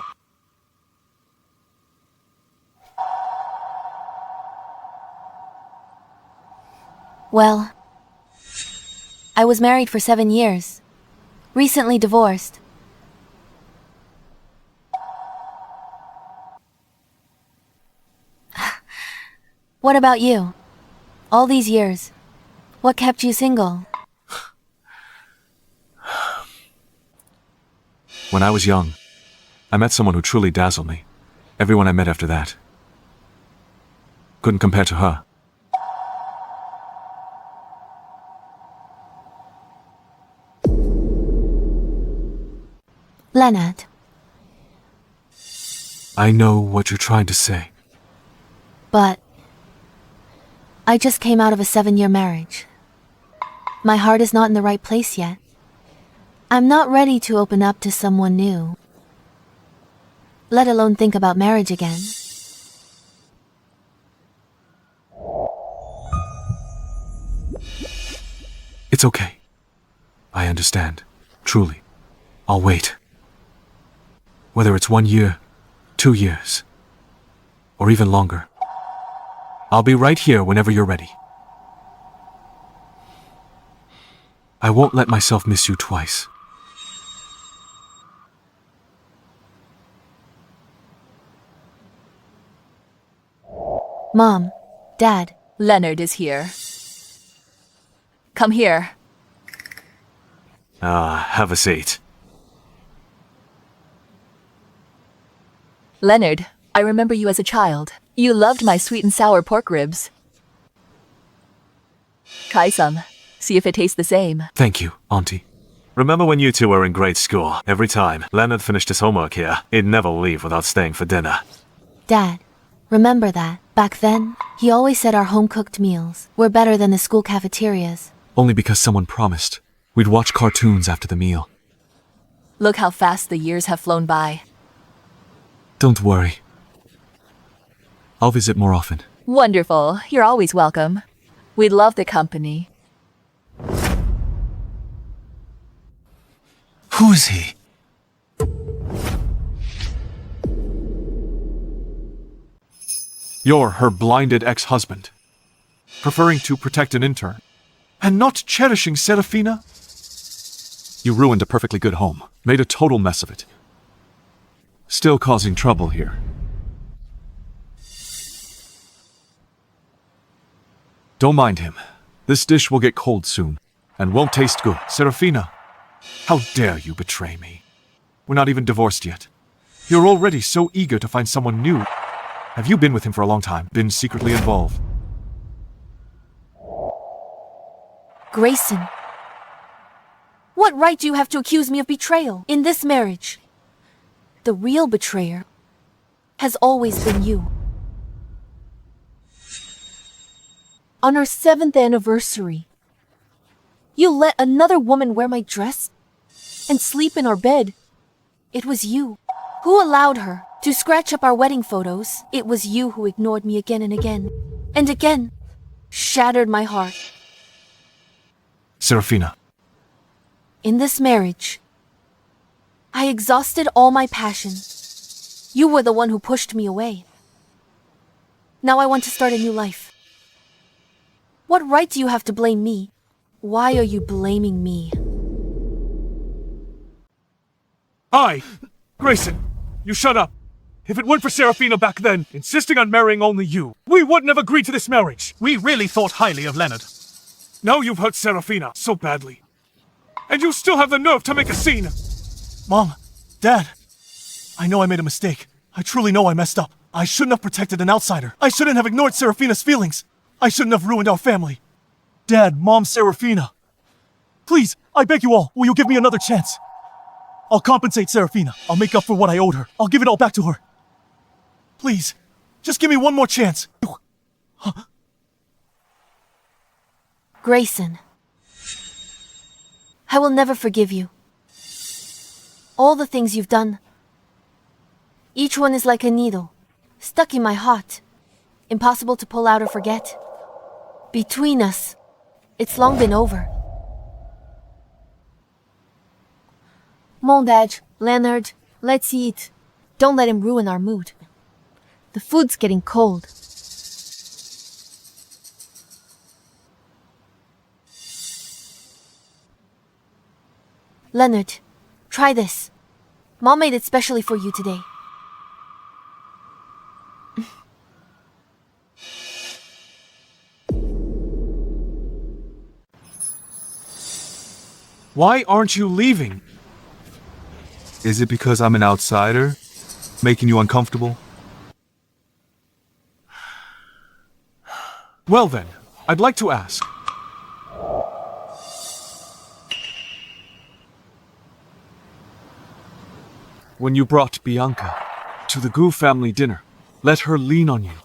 Well, I was married for 7 years. Recently divorced. What about you? All these years, what kept you single? When I was young, I met someone who truly dazzled me. Everyone I met after that couldn't compare to her. Leonard. I know what you're trying to say. But I just came out of a 7-year marriage. My heart is not in the right place yet. I'm not ready to open up to someone new, let alone think about marriage again. It's okay. I understand. Truly. I'll wait. Whether it's 1 year, 2 years, or even longer. I'll be right here whenever you're ready. I won't let myself miss you twice. Mom, Dad. Leonard is here. Come here. Have a seat. Leonard, I remember you as a child. You loved my sweet and sour pork ribs. Try some. See if it tastes the same. Thank you, Auntie. Remember when you two were in grade school? Every time Leonard finished his homework here, he'd never leave without staying for dinner. Dad, remember that? Back then, he always said our home-cooked meals were better than the school cafeterias. Only because someone promised. We'd watch cartoons after the meal. Look how fast the years have flown by. Don't worry. I'll visit more often. Wonderful. You're always welcome. We love the company. Who's he? You're her blinded ex-husband, preferring to protect an intern, and not cherishing Seraphina? You ruined a perfectly good home, made a total mess of it. Still causing trouble here. Don't mind him. This dish will get cold soon, and won't taste good. Seraphina, how dare you betray me? We're not even divorced yet. You're already so eager to find someone new. Have you been with him for a long time? Been secretly involved? Grayson. What right do you have to accuse me of betrayal in this marriage? The real betrayer has always been you. On our 7th anniversary, you let another woman wear my dress and sleep in our bed. It was you who allowed her to scratch up our wedding photos. It was you who ignored me again and again, and again, shattered my heart. Seraphina. In this marriage, I exhausted all my passion. You were the one who pushed me away. Now I want to start a new life. What right do you have to blame me? Why are you blaming me? Grayson, you shut up. If it weren't for Seraphina back then, insisting on marrying only you, we wouldn't have agreed to this marriage. We really thought highly of Leonard. Now you've hurt Seraphina so badly. And you still have the nerve to make a scene! Mom, Dad, I know I made a mistake. I truly know I messed up. I shouldn't have protected an outsider. I shouldn't have ignored Seraphina's feelings. I shouldn't have ruined our family. Dad, Mom, Seraphina. Please, I beg you all, will you give me another chance? I'll compensate Seraphina. I'll make up for what I owed her. I'll give it all back to her. Please, just give me one more chance. Grayson, I will never forgive you. All the things you've done, each one is like a needle, stuck in my heart, impossible to pull out or forget. Between us, it's long been over. Mon Dad, Leonard, let's eat. Don't let him ruin our mood. The food's getting cold. Leonard, try this. Mom made it specially for you today. Why aren't you leaving? Is it because I'm an outsider? Making you uncomfortable? Well then, I'd like to ask. When you brought Bianca to the Gu family dinner, let her lean on you.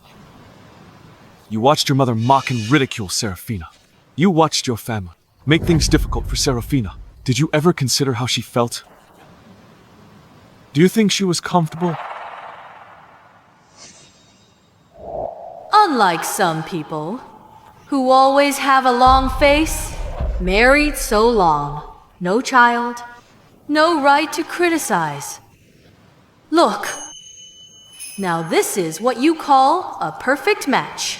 You watched your mother mock and ridicule Seraphina. You watched your family make things difficult for Seraphina. Did you ever consider how she felt? Do you think she was comfortable? Unlike some people, who always have a long face, married so long, no child, no right to criticize. Look, now this is what you call a perfect match.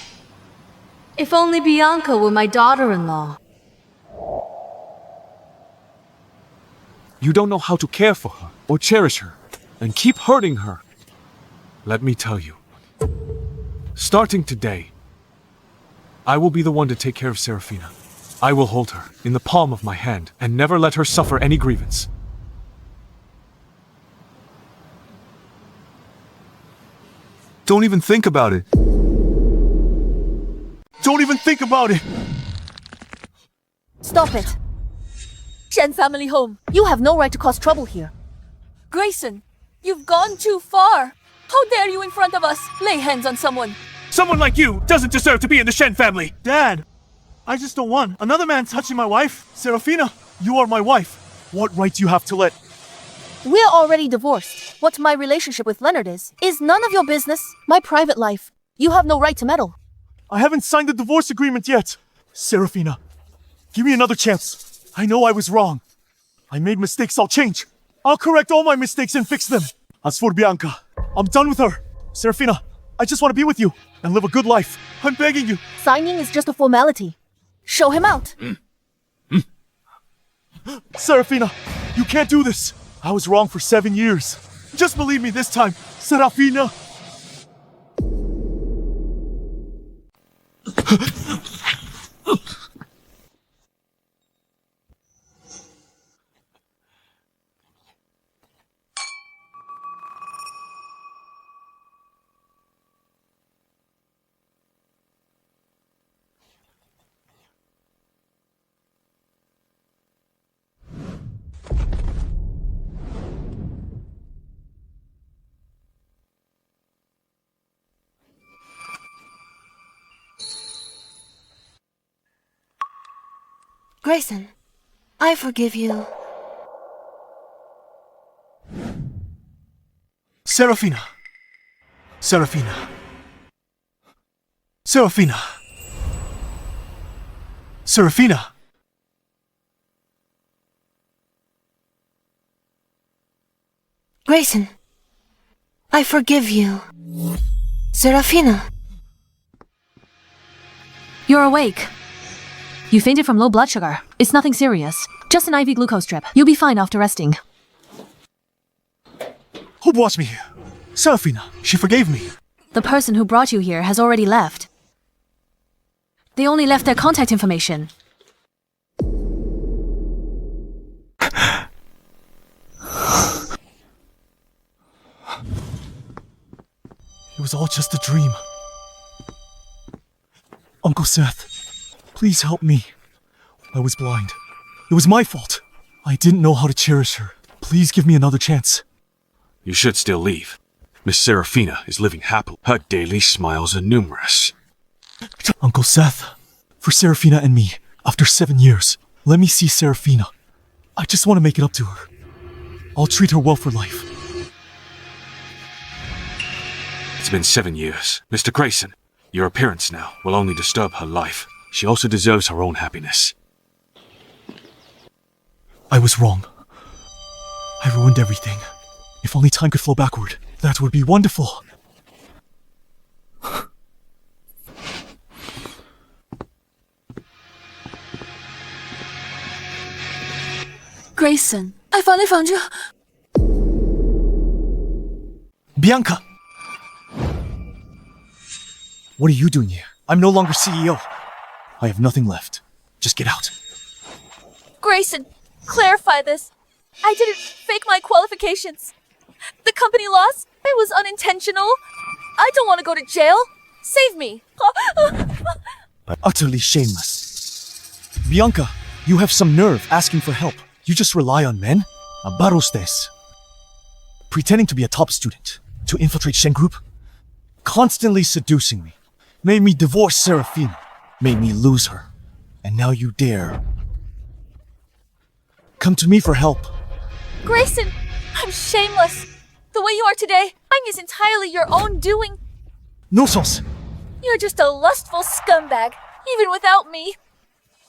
If only Bianca were my daughter-in-law. You don't know how to care for her or cherish her, and keep hurting her. Let me tell you. Starting today, I will be the one to take care of Seraphina. I will hold her in the palm of my hand and never let her suffer any grievance. Don't even think about it. Don't even think about it! Stop it! Shen family home. You have no right to cause trouble here. Grayson, you've gone too far. How dare you in front of us lay hands on someone? Someone like you doesn't deserve to be in the Shen family! Dad, I just don't want another man touching my wife. Seraphina, you are my wife. What right do you have to let... We're already divorced. What my relationship with Leonard is none of your business. My private life. You have no right to meddle. I haven't signed the divorce agreement yet. Seraphina, give me another chance. I know I was wrong. I made mistakes, I'll change. I'll correct all my mistakes and fix them. As for Bianca, I'm done with her. Seraphina, I just want to be with you and live a good life. I'm begging you. Signing is just a formality. Show him out. Seraphina, you can't do this. I was wrong for 7 years. Just believe me this time, Seraphina. Grayson, I forgive you. Seraphina. Seraphina. Seraphina. Seraphina. Grayson, I forgive you. Seraphina. You're awake. You fainted from low blood sugar. It's nothing serious. Just an IV glucose drip. You'll be fine after resting. Who brought me here? Seraphina. She forgave me. The person who brought you here has already left. They only left their contact information. was all just a dream. Uncle Seth, please help me. I was blind. It was my fault. I didn't know how to cherish her. Please give me another chance. You should still leave. Miss Seraphina is living happily. Her daily smiles are numerous. Uncle Seth, for Seraphina and me, after 7 years, let me see Seraphina. I just want to make it up to her. I'll treat her well for life. It's been 7 years. Mr. Grayson, your appearance now will only disturb her life. She also deserves her own happiness. I was wrong. I ruined everything. If only time could flow backward, that would be wonderful. Grayson, I finally found you. Bianca! What are you doing here? I'm no longer CEO. I have nothing left. Just get out. Grayson, clarify this. I didn't fake my qualifications. The company lost. It was unintentional. I don't want to go to jail. Save me. Utterly shameless. Bianca, you have some nerve asking for help. You just rely on men? Abarostes. Pretending to be a top student. To infiltrate Shen Group. Constantly seducing me. Made me divorce Seraphina. Made me lose her. And now you dare. Come to me for help. Grayson, I'm shameless. The way you are today, is entirely your own doing. No sauce. You're just a lustful scumbag, even without me.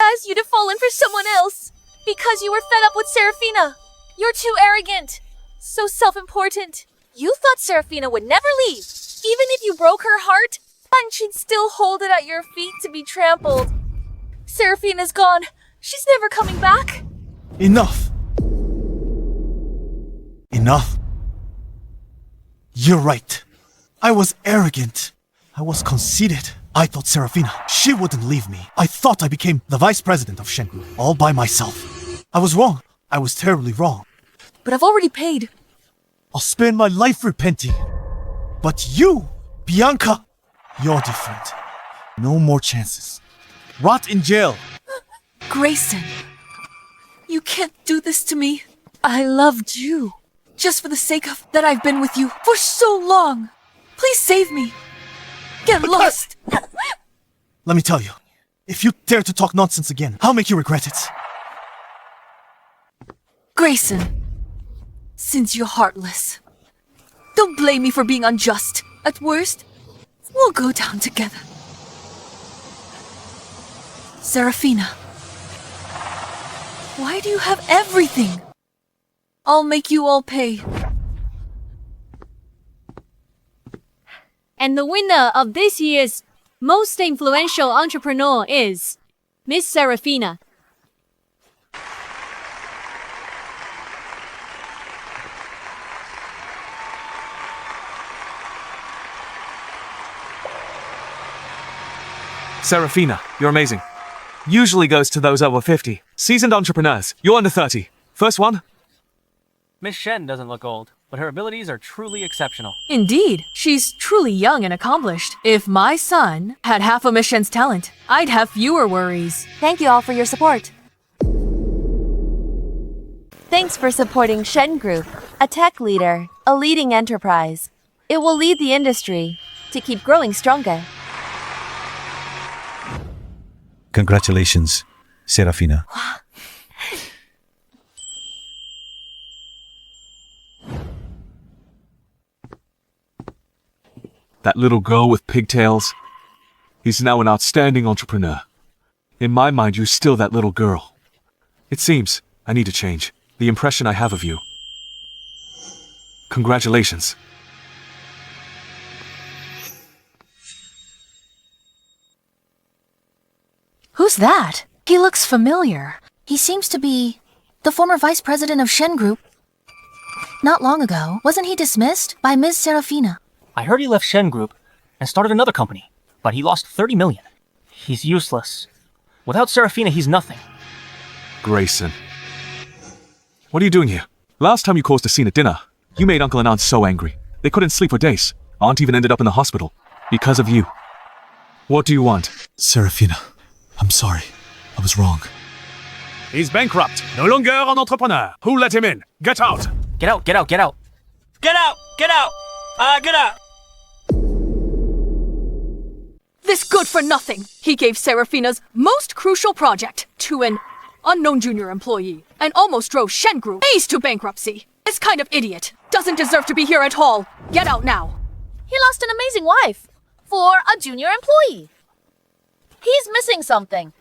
Asked you to fall in for someone else. Because you were fed up with Seraphina. You're too arrogant. So self-important. You thought Seraphina would never leave. Even if you broke her heart, and she'd still hold it at your feet to be trampled. Seraphina's gone. She's never coming back. Enough. Enough. You're right. I was arrogant. I was conceited. I thought Seraphina, she wouldn't leave me. I thought I became the vice president of Shen Group, all by myself. I was wrong. I was terribly wrong. But I've already paid. I'll spend my life repenting. But you, Bianca, you're different. No more chances. Rot in jail. Grayson, you can't do this to me. I loved you. Just for the sake of that I've been with you for so long. Please save me. Get lost. Let me tell you, if you dare to talk nonsense again, I'll make you regret it. Grayson, since you're heartless, don't blame me for being unjust. At worst, we'll go down together. Seraphina, why do you have everything? I'll make you all pay. And the winner of this year's Most Influential Entrepreneur is Miss Seraphina. Seraphina, you're amazing. Usually goes to those over 50. Seasoned entrepreneurs. You're under 30. First one? Miss Shen doesn't look old, but her abilities are truly exceptional. Indeed, she's truly young and accomplished. If my son had half of Miss Shen's talent, I'd have fewer worries. Thank you all for your support. Thanks for supporting Shen Group, a tech leader, a leading enterprise. It will lead the industry to keep growing stronger. Congratulations, Seraphina. That little girl with pigtails. He's now an outstanding entrepreneur. In my mind, you're still that little girl. It seems I need to change the impression I have of you. Congratulations. Who's that? He looks familiar. He seems to be the former vice president of Shen Group. Not long ago, wasn't he dismissed by Ms. Seraphina? I heard he left Shen Group and started another company, but he lost 30 million. He's useless. Without Seraphina, he's nothing. Grayson. What are you doing here? Last time you caused a scene at dinner, you made Uncle and Aunt so angry. They couldn't sleep for days. Aunt even ended up in the hospital. Because of you. What do you want? Seraphina, I'm sorry. I was wrong. He's bankrupt. No longer an entrepreneur. Who let him in? Get out! Get out, get out, get out. Get out! Get out! Get out! This good for nothing. He gave Seraphina's most crucial project to an unknown junior employee and almost drove Shen Group Ace to bankruptcy. This kind of idiot doesn't deserve to be here at all. Get out now. He lost an amazing wife for a junior employee. He's missing something.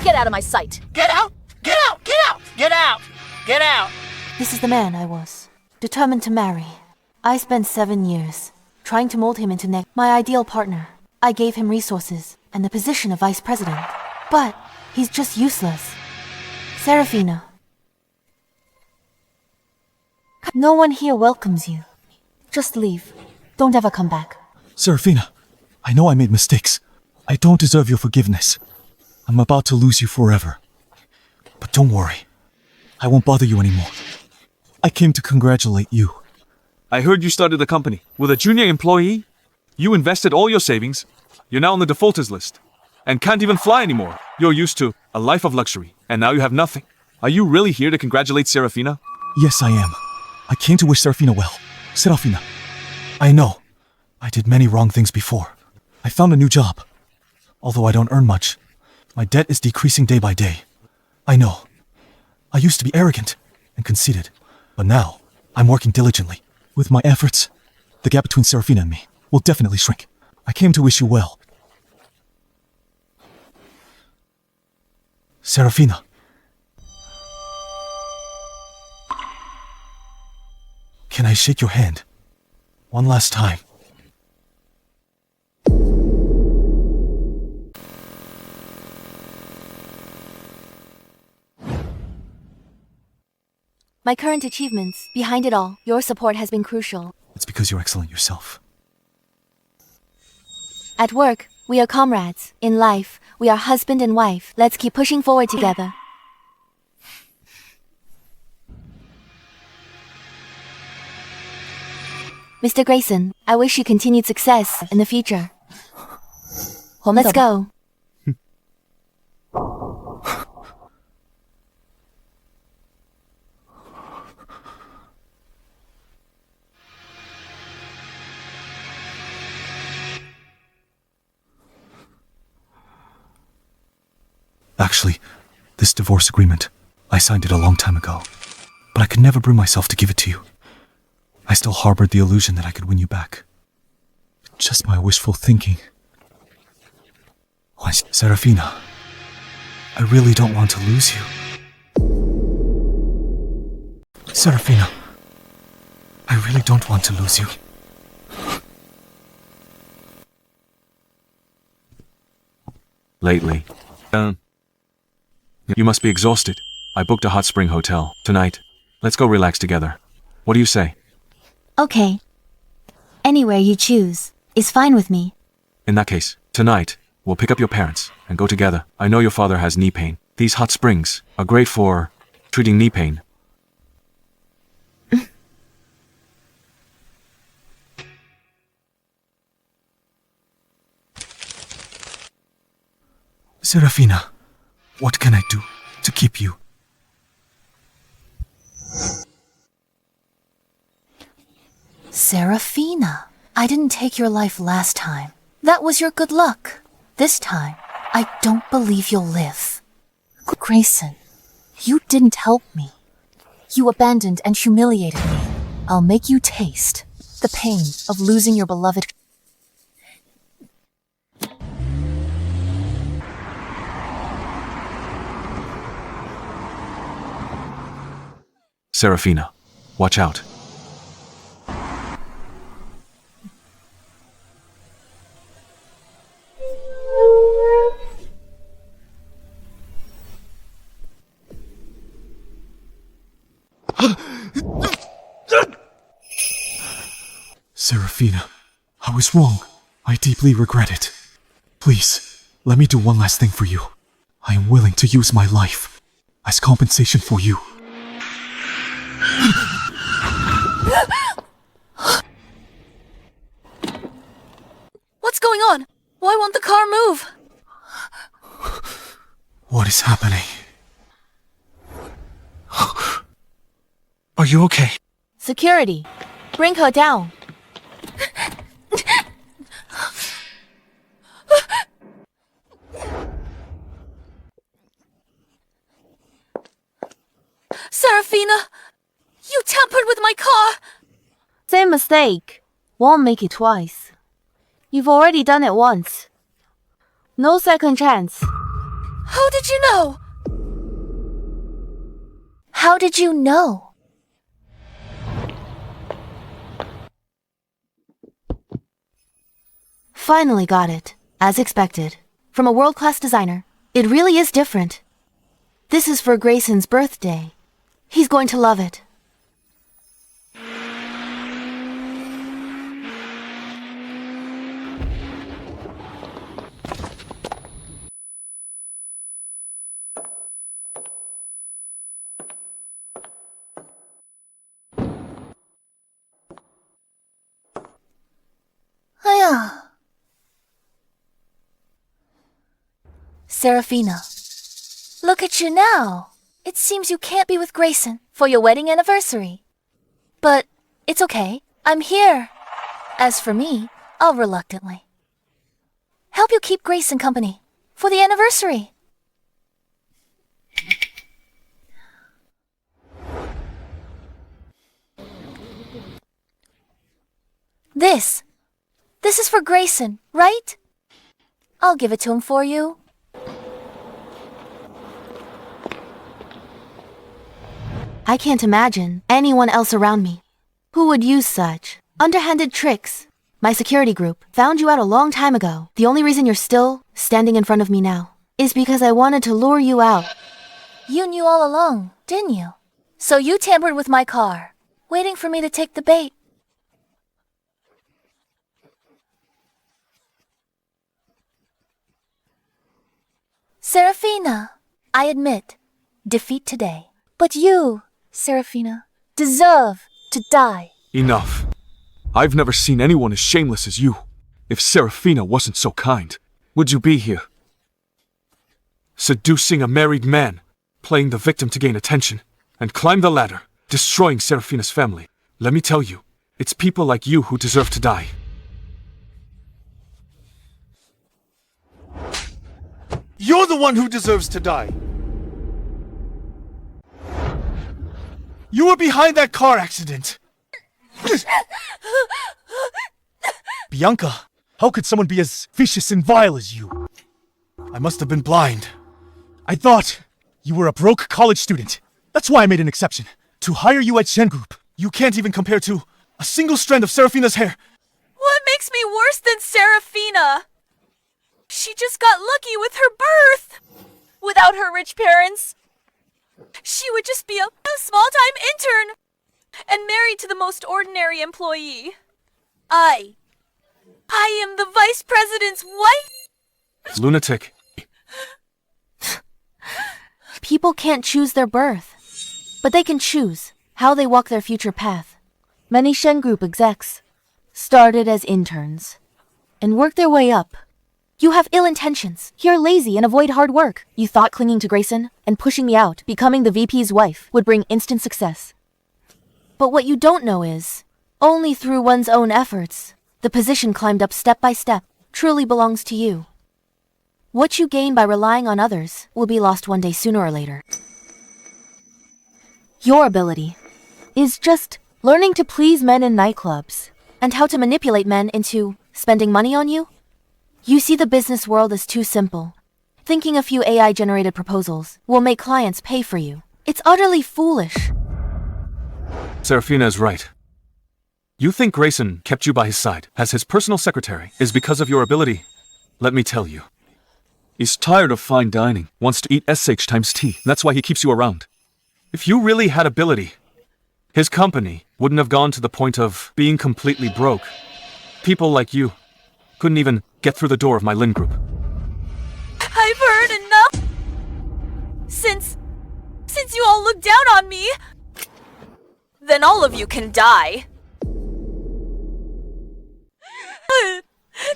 Get out of my sight. Get out! Get out! Get out! Get out! Get out! This is the man I was, determined to marry. I spent 7 years trying to mold him into my ideal partner. I gave him resources and the position of vice president. But he's just useless. Seraphina. No one here welcomes you. Just leave. Don't ever come back. Seraphina, I know I made mistakes. I don't deserve your forgiveness. I'm about to lose you forever. But don't worry. I won't bother you anymore. I came to congratulate you. I heard you started a company with a junior employee. You invested all your savings. You're now on the defaulters list. And can't even fly anymore. You're used to a life of luxury. And now you have nothing. Are you really here to congratulate Seraphina? Yes, I am. I came to wish Seraphina well. Seraphina, I know. I did many wrong things before. I found a new job. Although I don't earn much, my debt is decreasing day by day. I know. I used to be arrogant and conceited, but now I'm working diligently. With my efforts, the gap between Seraphina and me will definitely shrink. I came to wish you well. Seraphina. Can I shake your hand? One last time. My current achievements, behind it all, your support has been crucial. It's because you're excellent yourself. At work, we are comrades. In life, we are husband and wife. Let's keep pushing forward together. Mr. Grayson, I wish you continued success in the future. Let's go. Actually, this divorce agreement, I signed it a long time ago. But I could never bring myself to give it to you. I still harbored the illusion that I could win you back. Just my wishful thinking. Why, Seraphina, I really don't want to lose you. Seraphina, I really don't want to lose you. Lately. You must be exhausted. I booked a hot spring hotel tonight. Let's go relax together. What do you say? Okay. Anywhere you choose is fine with me. In that case, tonight, we'll pick up your parents and go together. I know your father has knee pain. These hot springs are great for treating knee pain. Seraphina, what can I do to keep you? Seraphina, I didn't take your life last time. That was your good luck. This time, I don't believe you'll live. Grayson, you didn't help me. You abandoned and humiliated me. I'll make you taste the pain of losing your beloved. Seraphina, watch out. Seraphina, I was wrong. I deeply regret it. Please, let me do one last thing for you. I am willing to use my life as compensation for you. going on? Why won't the car move? What is happening? Are you okay? Security, bring her down. Seraphina! You tampered with my car! Same mistake. Won't make it twice. You've already done it once. No second chance. How did you know? How did you know? Finally got it, as expected. From a world-class designer. It really is different. This is for Grayson's birthday. He's going to love it. Seraphina, look at you now. It seems you can't be with Grayson for your wedding anniversary. But it's okay. I'm here. As for me, I'll reluctantly help you keep Grayson company for the anniversary. This is for Grayson, right? I'll give it to him for you. I can't imagine anyone else around me who would use such underhanded tricks. My security group found you out a long time ago. The only reason you're still standing in front of me now is because I wanted to lure you out. You knew all along, didn't you? So you tampered with my car, waiting for me to take the bait. Seraphina, I admit, defeat today. But you, Seraphina, deserve to die. Enough. I've never seen anyone as shameless as you. If Seraphina wasn't so kind, would you be here? Seducing a married man, playing the victim to gain attention, and climb the ladder, destroying Seraphina's family. Let me tell you, it's people like you who deserve to die. You're the one who deserves to die. You were behind that car accident. Bianca, how could someone be as vicious and vile as you? I must have been blind. I thought you were a broke college student. That's why I made an exception. To hire you at Shen Group. You can't even compare to a single strand of Seraphina's hair. What makes me worse than Seraphina? She just got lucky with her birth. Without her rich parents, she would just be a small-time intern and married to the most ordinary employee. I am the vice president's wife. Lunatic. People can't choose their birth, but they can choose how they walk their future path. Many Shen Group execs started as interns and worked their way up. You have ill intentions. You're lazy and avoid hard work. You thought clinging to Grayson and pushing me out, becoming the VP's wife, would bring instant success. But what you don't know is, only through one's own efforts, the position climbed up step by step truly belongs to you. What you gain by relying on others will be lost one day sooner or later. Your ability is just learning to please men in nightclubs and how to manipulate men into spending money on you. You see the business world as too simple. Thinking a few AI-generated proposals will make clients pay for you. It's utterly foolish. Seraphina is right. You think Grayson kept you by his side as his personal secretary is because of your ability. Let me tell you. He's tired of fine dining, wants to eat SH times T. That's why he keeps you around. If you really had ability, his company wouldn't have gone to the point of being completely broke. People like you couldn't even get through the door of my Lin group. I've heard enough. Since you all look down on me, then all of you can die.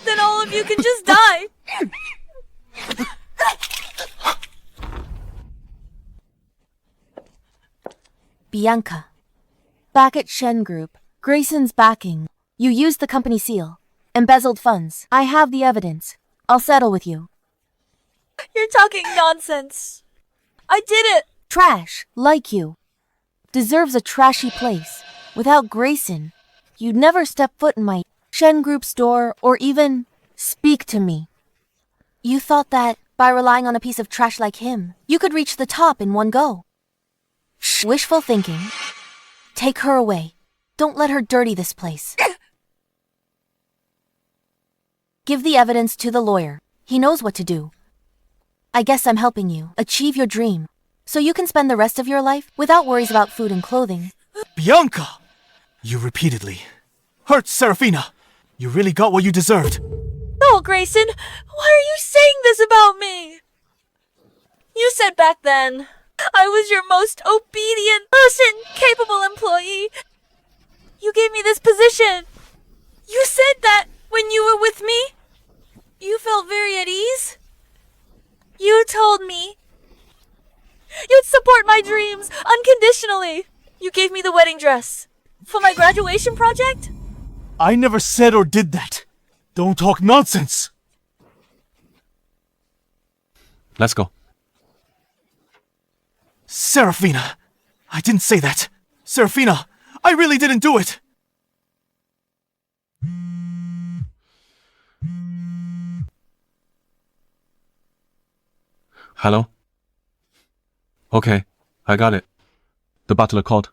Then all of of you can just die. Bianca. Back at Shen Group, Grayson's backing. You used the company seal. Embezzled funds. I have the evidence. I'll settle with you. You're talking nonsense. I did it. Trash, like you. Deserves a trashy place. Without Grayson, you'd never step foot in my Shen Group store or even speak to me. You thought that by relying on a piece of trash like him, you could reach the top in one go. Wishful thinking. Take her away. Don't let her dirty this place. Give the evidence to the lawyer. He knows what to do. I guess I'm helping you achieve your dream, so you can spend the rest of your life without worries about food and clothing. Bianca! You repeatedly hurt Seraphina. You really got what you deserved. No, Grayson, why are you saying this about me? You said back then, I was your most obedient person, capable employee. You gave me this position. You said that when you were with me, you felt very at ease. You told me you'd support my dreams unconditionally. You gave me the wedding dress for my graduation project. I never said or did that. Don't talk nonsense. Let's go. Seraphina! I didn't say that. Seraphina, I really didn't do it. Hello? Okay, I got it. The butler called.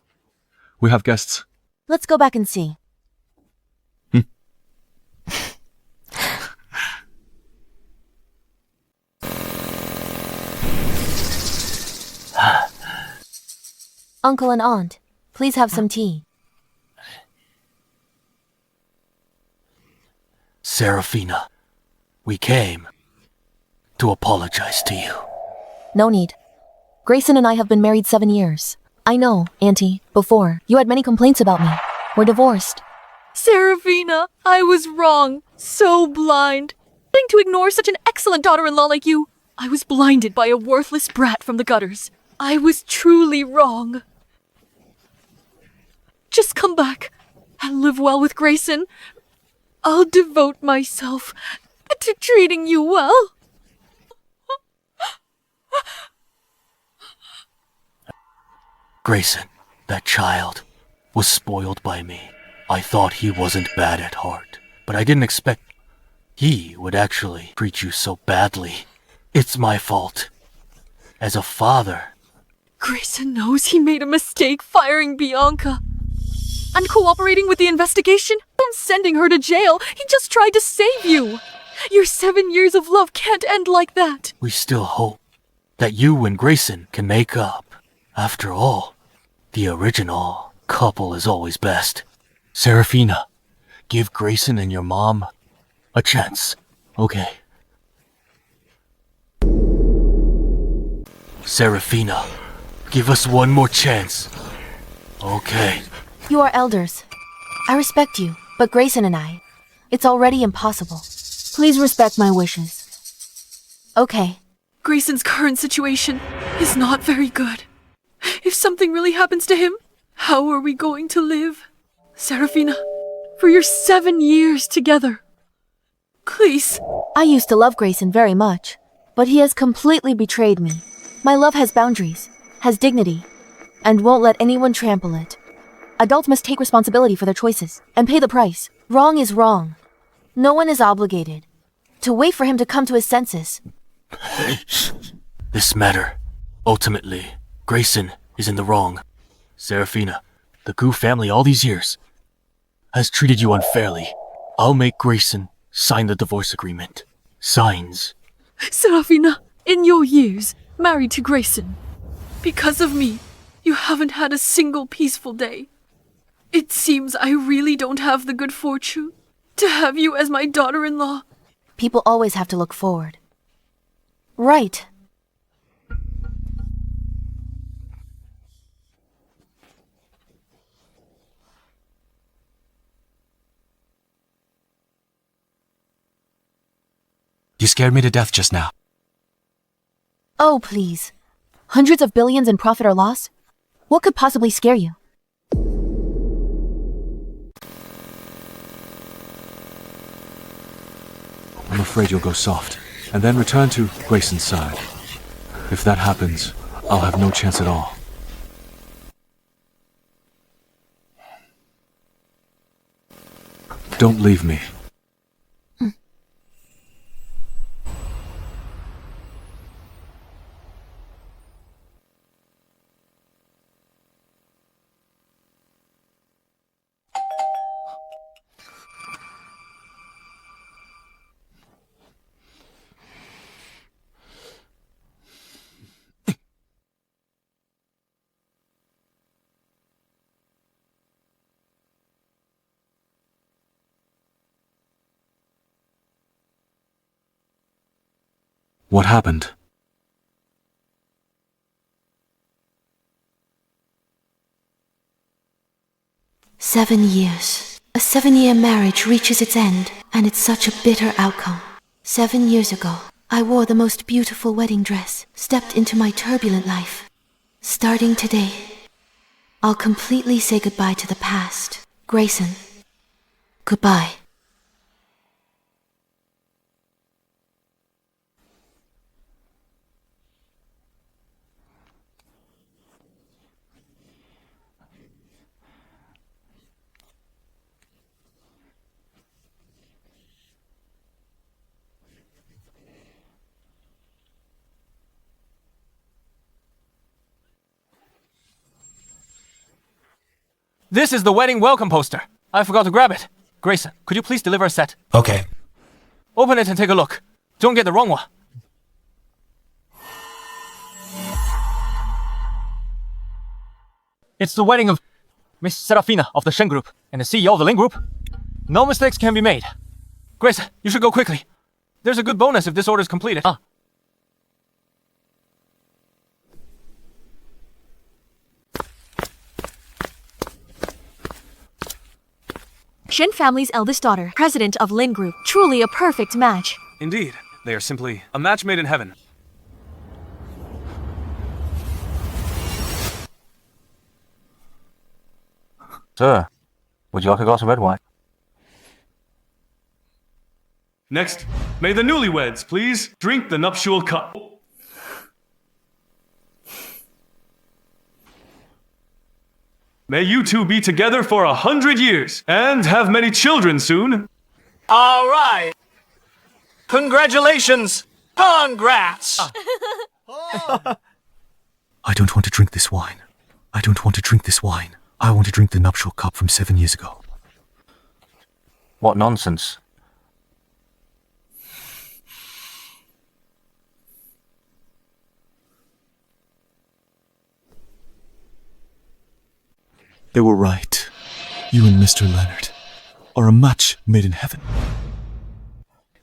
We have guests. Let's go back and see. Uncle and Aunt, please have some tea. Seraphina, we came to apologize to you. No need. Grayson and I have been married 7 years. I know, Auntie, before, you had many complaints about me. We're divorced. Seraphina, I was wrong. So blind. Having to ignore such an excellent daughter-in-law like you. I was blinded by a worthless brat from the gutters. I was truly wrong. Just come back and live well with Grayson. I'll devote myself to treating you well. Grayson, that child, was spoiled by me. I thought he wasn't bad at heart, but I didn't expect he would actually treat you so badly. It's my fault. As a father. Grayson knows he made a mistake firing Bianca. And cooperating with the investigation? And sending her to jail. He just tried to save you. Your 7 years of love can't end like that. We still hope that you and Grayson can make up. After all, the original couple is always best. Seraphina, give Grayson and your mom a chance, okay? Seraphina, give us one more chance, okay? You are elders. I respect you, but Grayson and I, it's already impossible. Please respect my wishes. Okay. Grayson's current situation is not very good. If something really happens to him, how are we going to live? Seraphina, for your 7 years together. Please. I used to love Grayson very much, but he has completely betrayed me. My love has boundaries, has dignity, and won't let anyone trample it. Adults must take responsibility for their choices and pay the price. Wrong is wrong. No one is obligated to wait for him to come to his senses. This matter, ultimately, Grayson is in the wrong. Seraphina, the Gu family all these years has treated you unfairly. I'll make Grayson sign the divorce agreement. Signs. Seraphina, in your years, married to Grayson, because of me, you haven't had a single peaceful day. It seems I really don't have the good fortune to have you as my daughter-in-law. People always have to look forward. Right. scared me to death just now. Oh, please. Hundreds of billions in profit or loss? What could possibly scare you? I'm afraid you'll go soft, and then return to Grayson's side. If that happens, I'll have no chance at all. Don't leave me. What happened? "7 years. A 7-year marriage reaches its end, and it's such a bitter outcome. 7 years ago, I wore the most beautiful wedding dress, stepped into my turbulent life. Starting today, I'll completely say goodbye to the past. Grayson, goodbye." This is the wedding welcome poster. I forgot to grab it. Grayson, could you please deliver a set? Okay. Open it and take a look. Don't get the wrong one. It's the wedding of Miss Seraphina of the Shen Group and the CEO of the Lin Group. No mistakes can be made. Grayson, you should go quickly. There's a good bonus if this order is completed. Shen family's eldest daughter, president of Lin Group. Truly a perfect match. Indeed, they are simply a match made in heaven. Sir, would you like a glass of red wine? Next, may the newlyweds please drink the nuptial cup. May you two be together for 100 years and have many children soon. All right. Congratulations. Congrats. I don't want to drink this wine. I don't want to drink this wine. I want to drink the nuptial cup from 7 years ago. What nonsense. They were right. You and Mr. Leonard are a match made in heaven.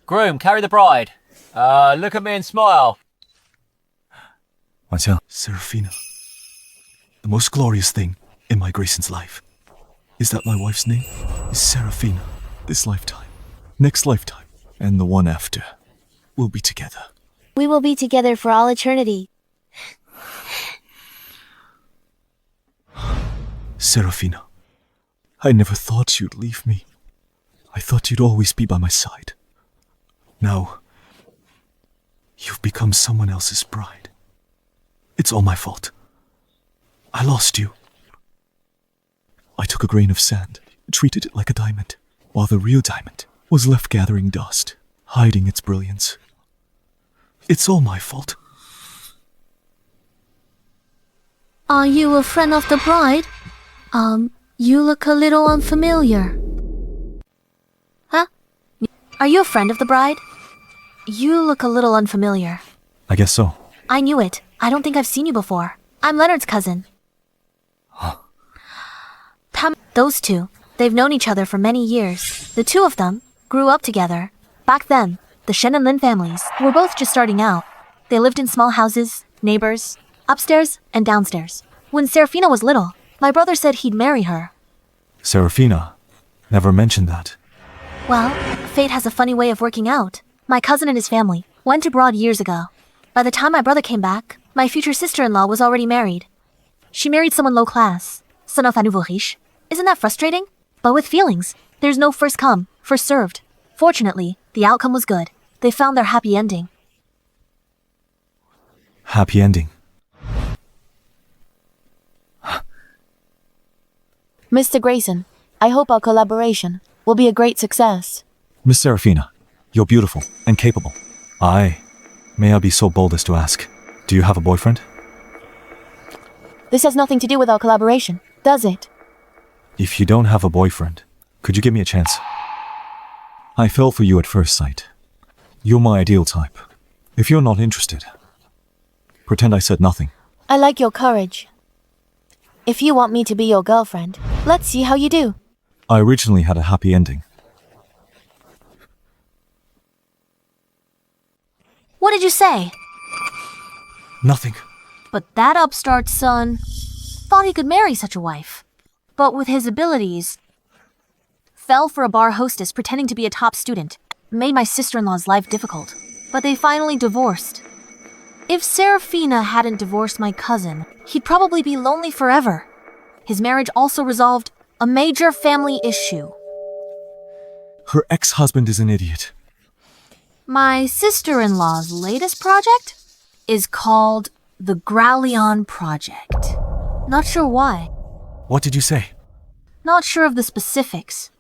Groom, carry the bride. Look at me and smile. Seraphina. The most glorious thing in my Grayson's life is that my wife's name is Seraphina. This lifetime, next lifetime, and the one after, we'll be together. We will be together for all eternity. Seraphina, I never thought you'd leave me. I thought you'd always be by my side. Now, you've become someone else's bride. It's all my fault. I lost you. I took a grain of sand, treated it like a diamond, while the real diamond was left gathering dust, hiding its brilliance. It's all my fault. Are you a friend of the bride? You look a little unfamiliar. Huh? Are you a friend of the bride? You look a little unfamiliar. I guess so. I knew it. I don't think I've seen you before. I'm Leonard's cousin. Those two, they've known each other for many years. The two of them grew up together. Back then, the Shen and Lin families were both just starting out. They lived in small houses, neighbors, upstairs and downstairs. When Seraphina was little, my brother said he'd marry her. Seraphina never mentioned that. Well, fate has a funny way of working out. My cousin and his family went abroad years ago. By the time my brother came back, my future sister-in-law was already married. She married someone low class, son of un nouveau riche. Isn't that frustrating? But with feelings, there's no first come, first served. Fortunately, the outcome was good. They found their happy ending. Happy ending. Mr. Grayson, I hope our collaboration will be a great success. Miss Seraphina, you're beautiful and capable. May I be so bold as to ask, do you have a boyfriend? This has nothing to do with our collaboration, does it? If you don't have a boyfriend, could you give me a chance? I fell for you at first sight. You're my ideal type. If you're not interested, pretend I said nothing. I like your courage. If you want me to be your girlfriend, let's see how you do. I originally had a happy ending. What did you say? Nothing. But that upstart son thought he could marry such a wife. But with his abilities, fell for a bar hostess pretending to be a top student, made my sister-in-law's life difficult. But they finally divorced. If Seraphina hadn't divorced my cousin, he'd probably be lonely forever. His marriage also resolved a major family issue. Her ex-husband is an idiot. My sister-in-law's latest project is called the Grayson Project. Not sure why. What did you say? Not sure of the specifics.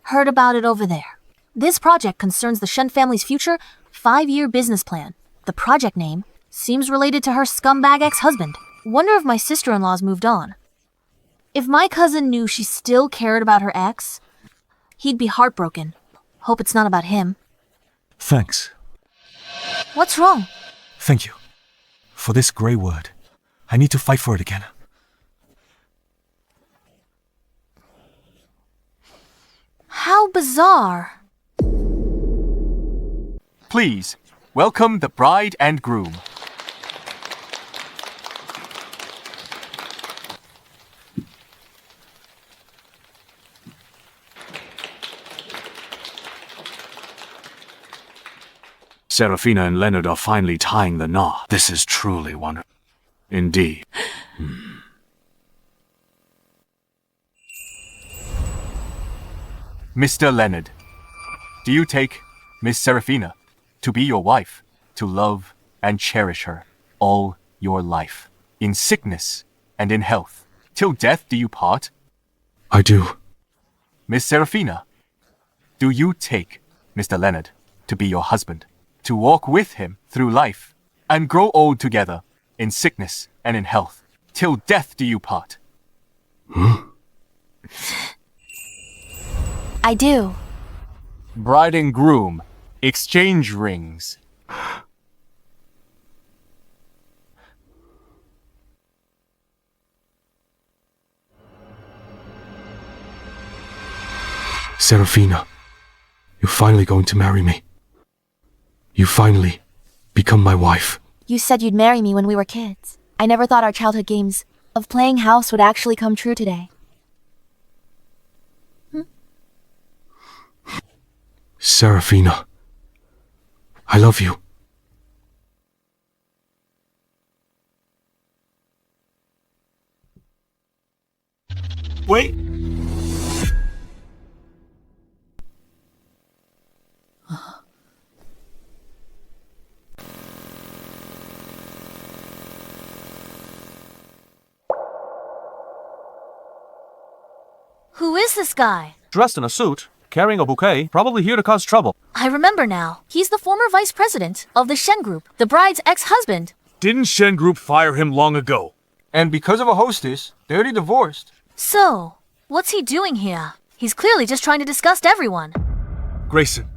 Heard about it over there. This project concerns the Shen family's future 5-year business plan. The project name seems related to her scumbag ex-husband. Wonder if my sister-in-law's moved on. If my cousin knew she still cared about her ex, he'd be heartbroken. Hope it's not about him. Thanks. What's wrong? Thank you. For this grey word, I need to fight for it again. How bizarre. Please, welcome the bride and groom. Seraphina and Leonard are finally tying the knot. This is truly wonderful. Indeed. Mr. Leonard, do you take Miss Seraphina to be your wife, to love and cherish her all your life, in sickness and in health, till death do you part? I do. Miss Seraphina, do you take Mr. Leonard to be your husband, to walk with him through life and grow old together, in sickness and in health, till death do you part? I do. Bride and groom, exchange rings. Seraphina, you're finally going to marry me. You finally become my wife. You said you'd marry me when we were kids. I never thought our childhood games of playing house would actually come true today. Seraphina, I love you. Wait! Who is this guy? Dressed in a suit, carrying a bouquet, probably here to cause trouble. I remember now. He's the former vice president of the Shen Group, the bride's ex-husband. Didn't Shen Group fire him long ago? And because of a hostess, they already divorced. So, what's he doing here? He's clearly just trying to disgust everyone. Grayson,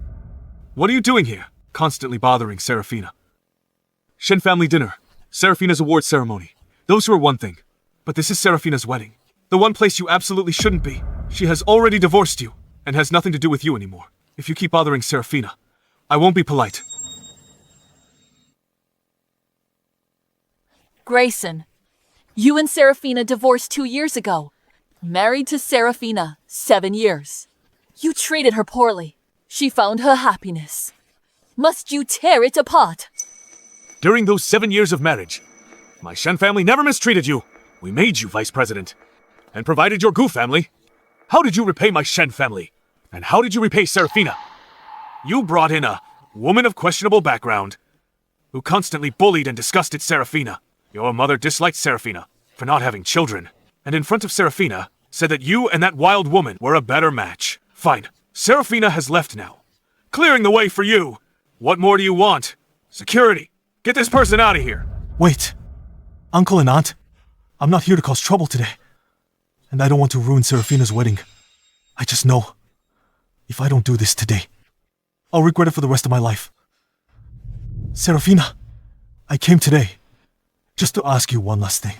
what are you doing here? Constantly bothering Seraphina. Shen family dinner, Seraphina's award ceremony. Those were one thing. But this is Seraphina's wedding. The one place you absolutely shouldn't be. She has already divorced you, and has nothing to do with you anymore. If you keep bothering Seraphina, I won't be polite. Grayson, you and Seraphina divorced 2 years ago. Married to Seraphina, 7 years. You treated her poorly. She found her happiness. must you tear it apart? During those 7 years of marriage, my Shen family never mistreated you. We made you vice president and provided your Gu family. How did you repay my Shen family? And how did you repay Seraphina? You brought in a woman of questionable background who constantly bullied and disgusted Seraphina. Your mother disliked Seraphina for not having children, and in front of Seraphina said that you and that wild woman were a better match. Fine. Seraphina has left now, clearing the way for you. What more do you want? Security. Get this person out of here. Wait. Uncle and Aunt, I'm not here to cause trouble today. And I don't want to ruin Seraphina's wedding. I just know, if I don't do this today, I'll regret it for the rest of my life. Seraphina, I came today just to ask you one last thing.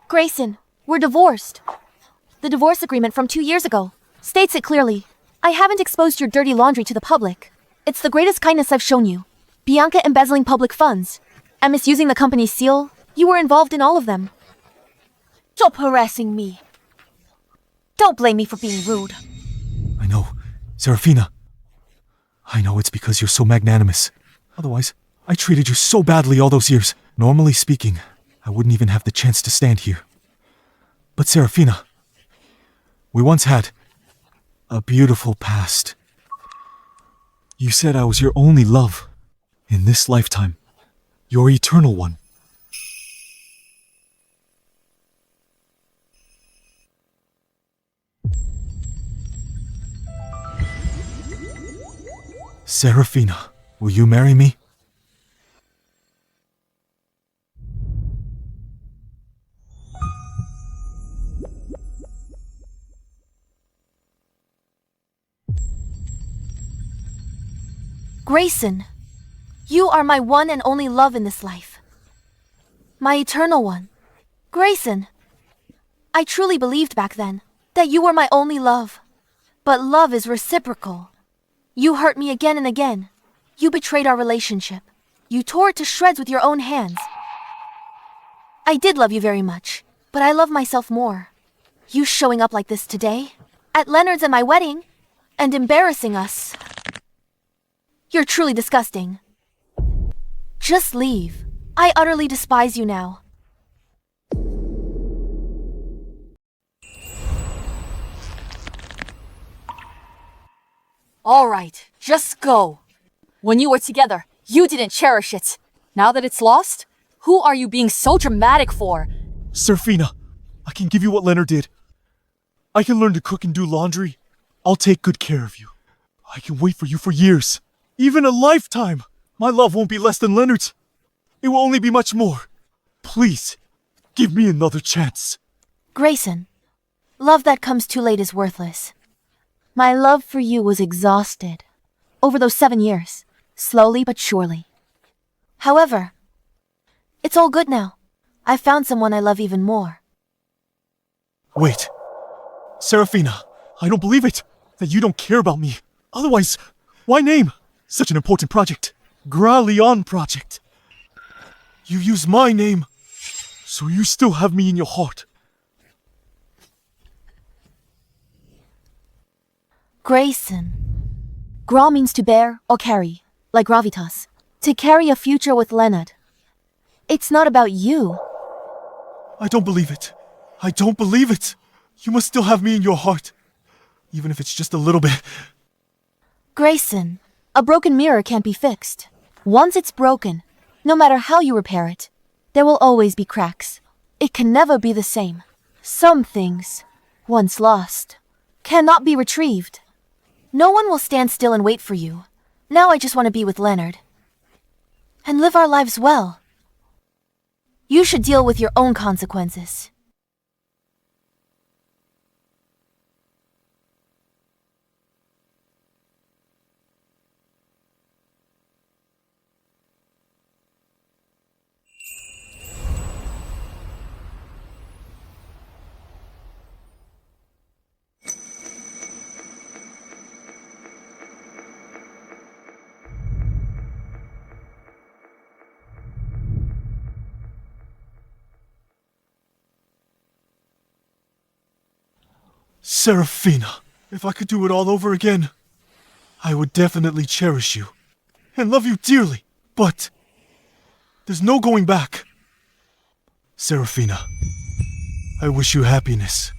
Grayson, we're divorced. The divorce agreement from 2 years ago states it clearly. I haven't exposed your dirty laundry to the public. It's the greatest kindness I've shown you. Bianca embezzling public funds and misusing the company's seal, you were involved in all of them. Stop harassing me. Don't blame me for being rude. I know, Seraphina. I know it's because you're so magnanimous. Otherwise, I treated you so badly all those years. Normally speaking, I wouldn't even have the chance to stand here. But Seraphina, we once had a beautiful past. You said I was your only love in this lifetime, your eternal one. Seraphina, will you marry me? Grayson, you are my one and only love in this life. My eternal one. Grayson, I truly believed back then that you were my only love. But love is reciprocal. You hurt me again and again. You betrayed our relationship. You tore it to shreds with your own hands. I did love you very much, but I love myself more. You showing up like this today, at Leonard's and my wedding, and embarrassing us. You're truly disgusting. Just leave. I utterly despise you now. All right, just go. When you were together, you didn't cherish it. Now that it's lost, who are you being so dramatic for? Seraphina, I can give you what Leonard did. I can learn to cook and do laundry. I'll take good care of you. I can wait for you for years. Even a lifetime. My love won't be less than Leonard's. It will only be much more. Please, give me another chance. Grayson, love that comes too late is worthless. My love for you was exhausted over those 7 years, slowly but surely. However, it's all good now. I found someone I love even more. Wait. Seraphina, I don't believe it. That you don't care about me. Otherwise, why name such an important project? Leon project. You use my name, so you still have me in your heart. Grayson. Gra means to bear or carry, like gravitas. To carry a future with Leonard. It's not about you. I don't believe it. I don't believe it. You must still have me in your heart. Even if it's just a little bit. Grayson, a broken mirror can't be fixed. Once it's broken, no matter how you repair it, there will always be cracks. It can never be the same. Some things, once lost, cannot be retrieved. No one will stand still and wait for you. Now I just want to be with Leonard. And live our lives well. You should deal with your own consequences. Seraphina, if I could do it all over again, I would definitely cherish you and love you dearly, but there's no going back. Seraphina, I wish you happiness.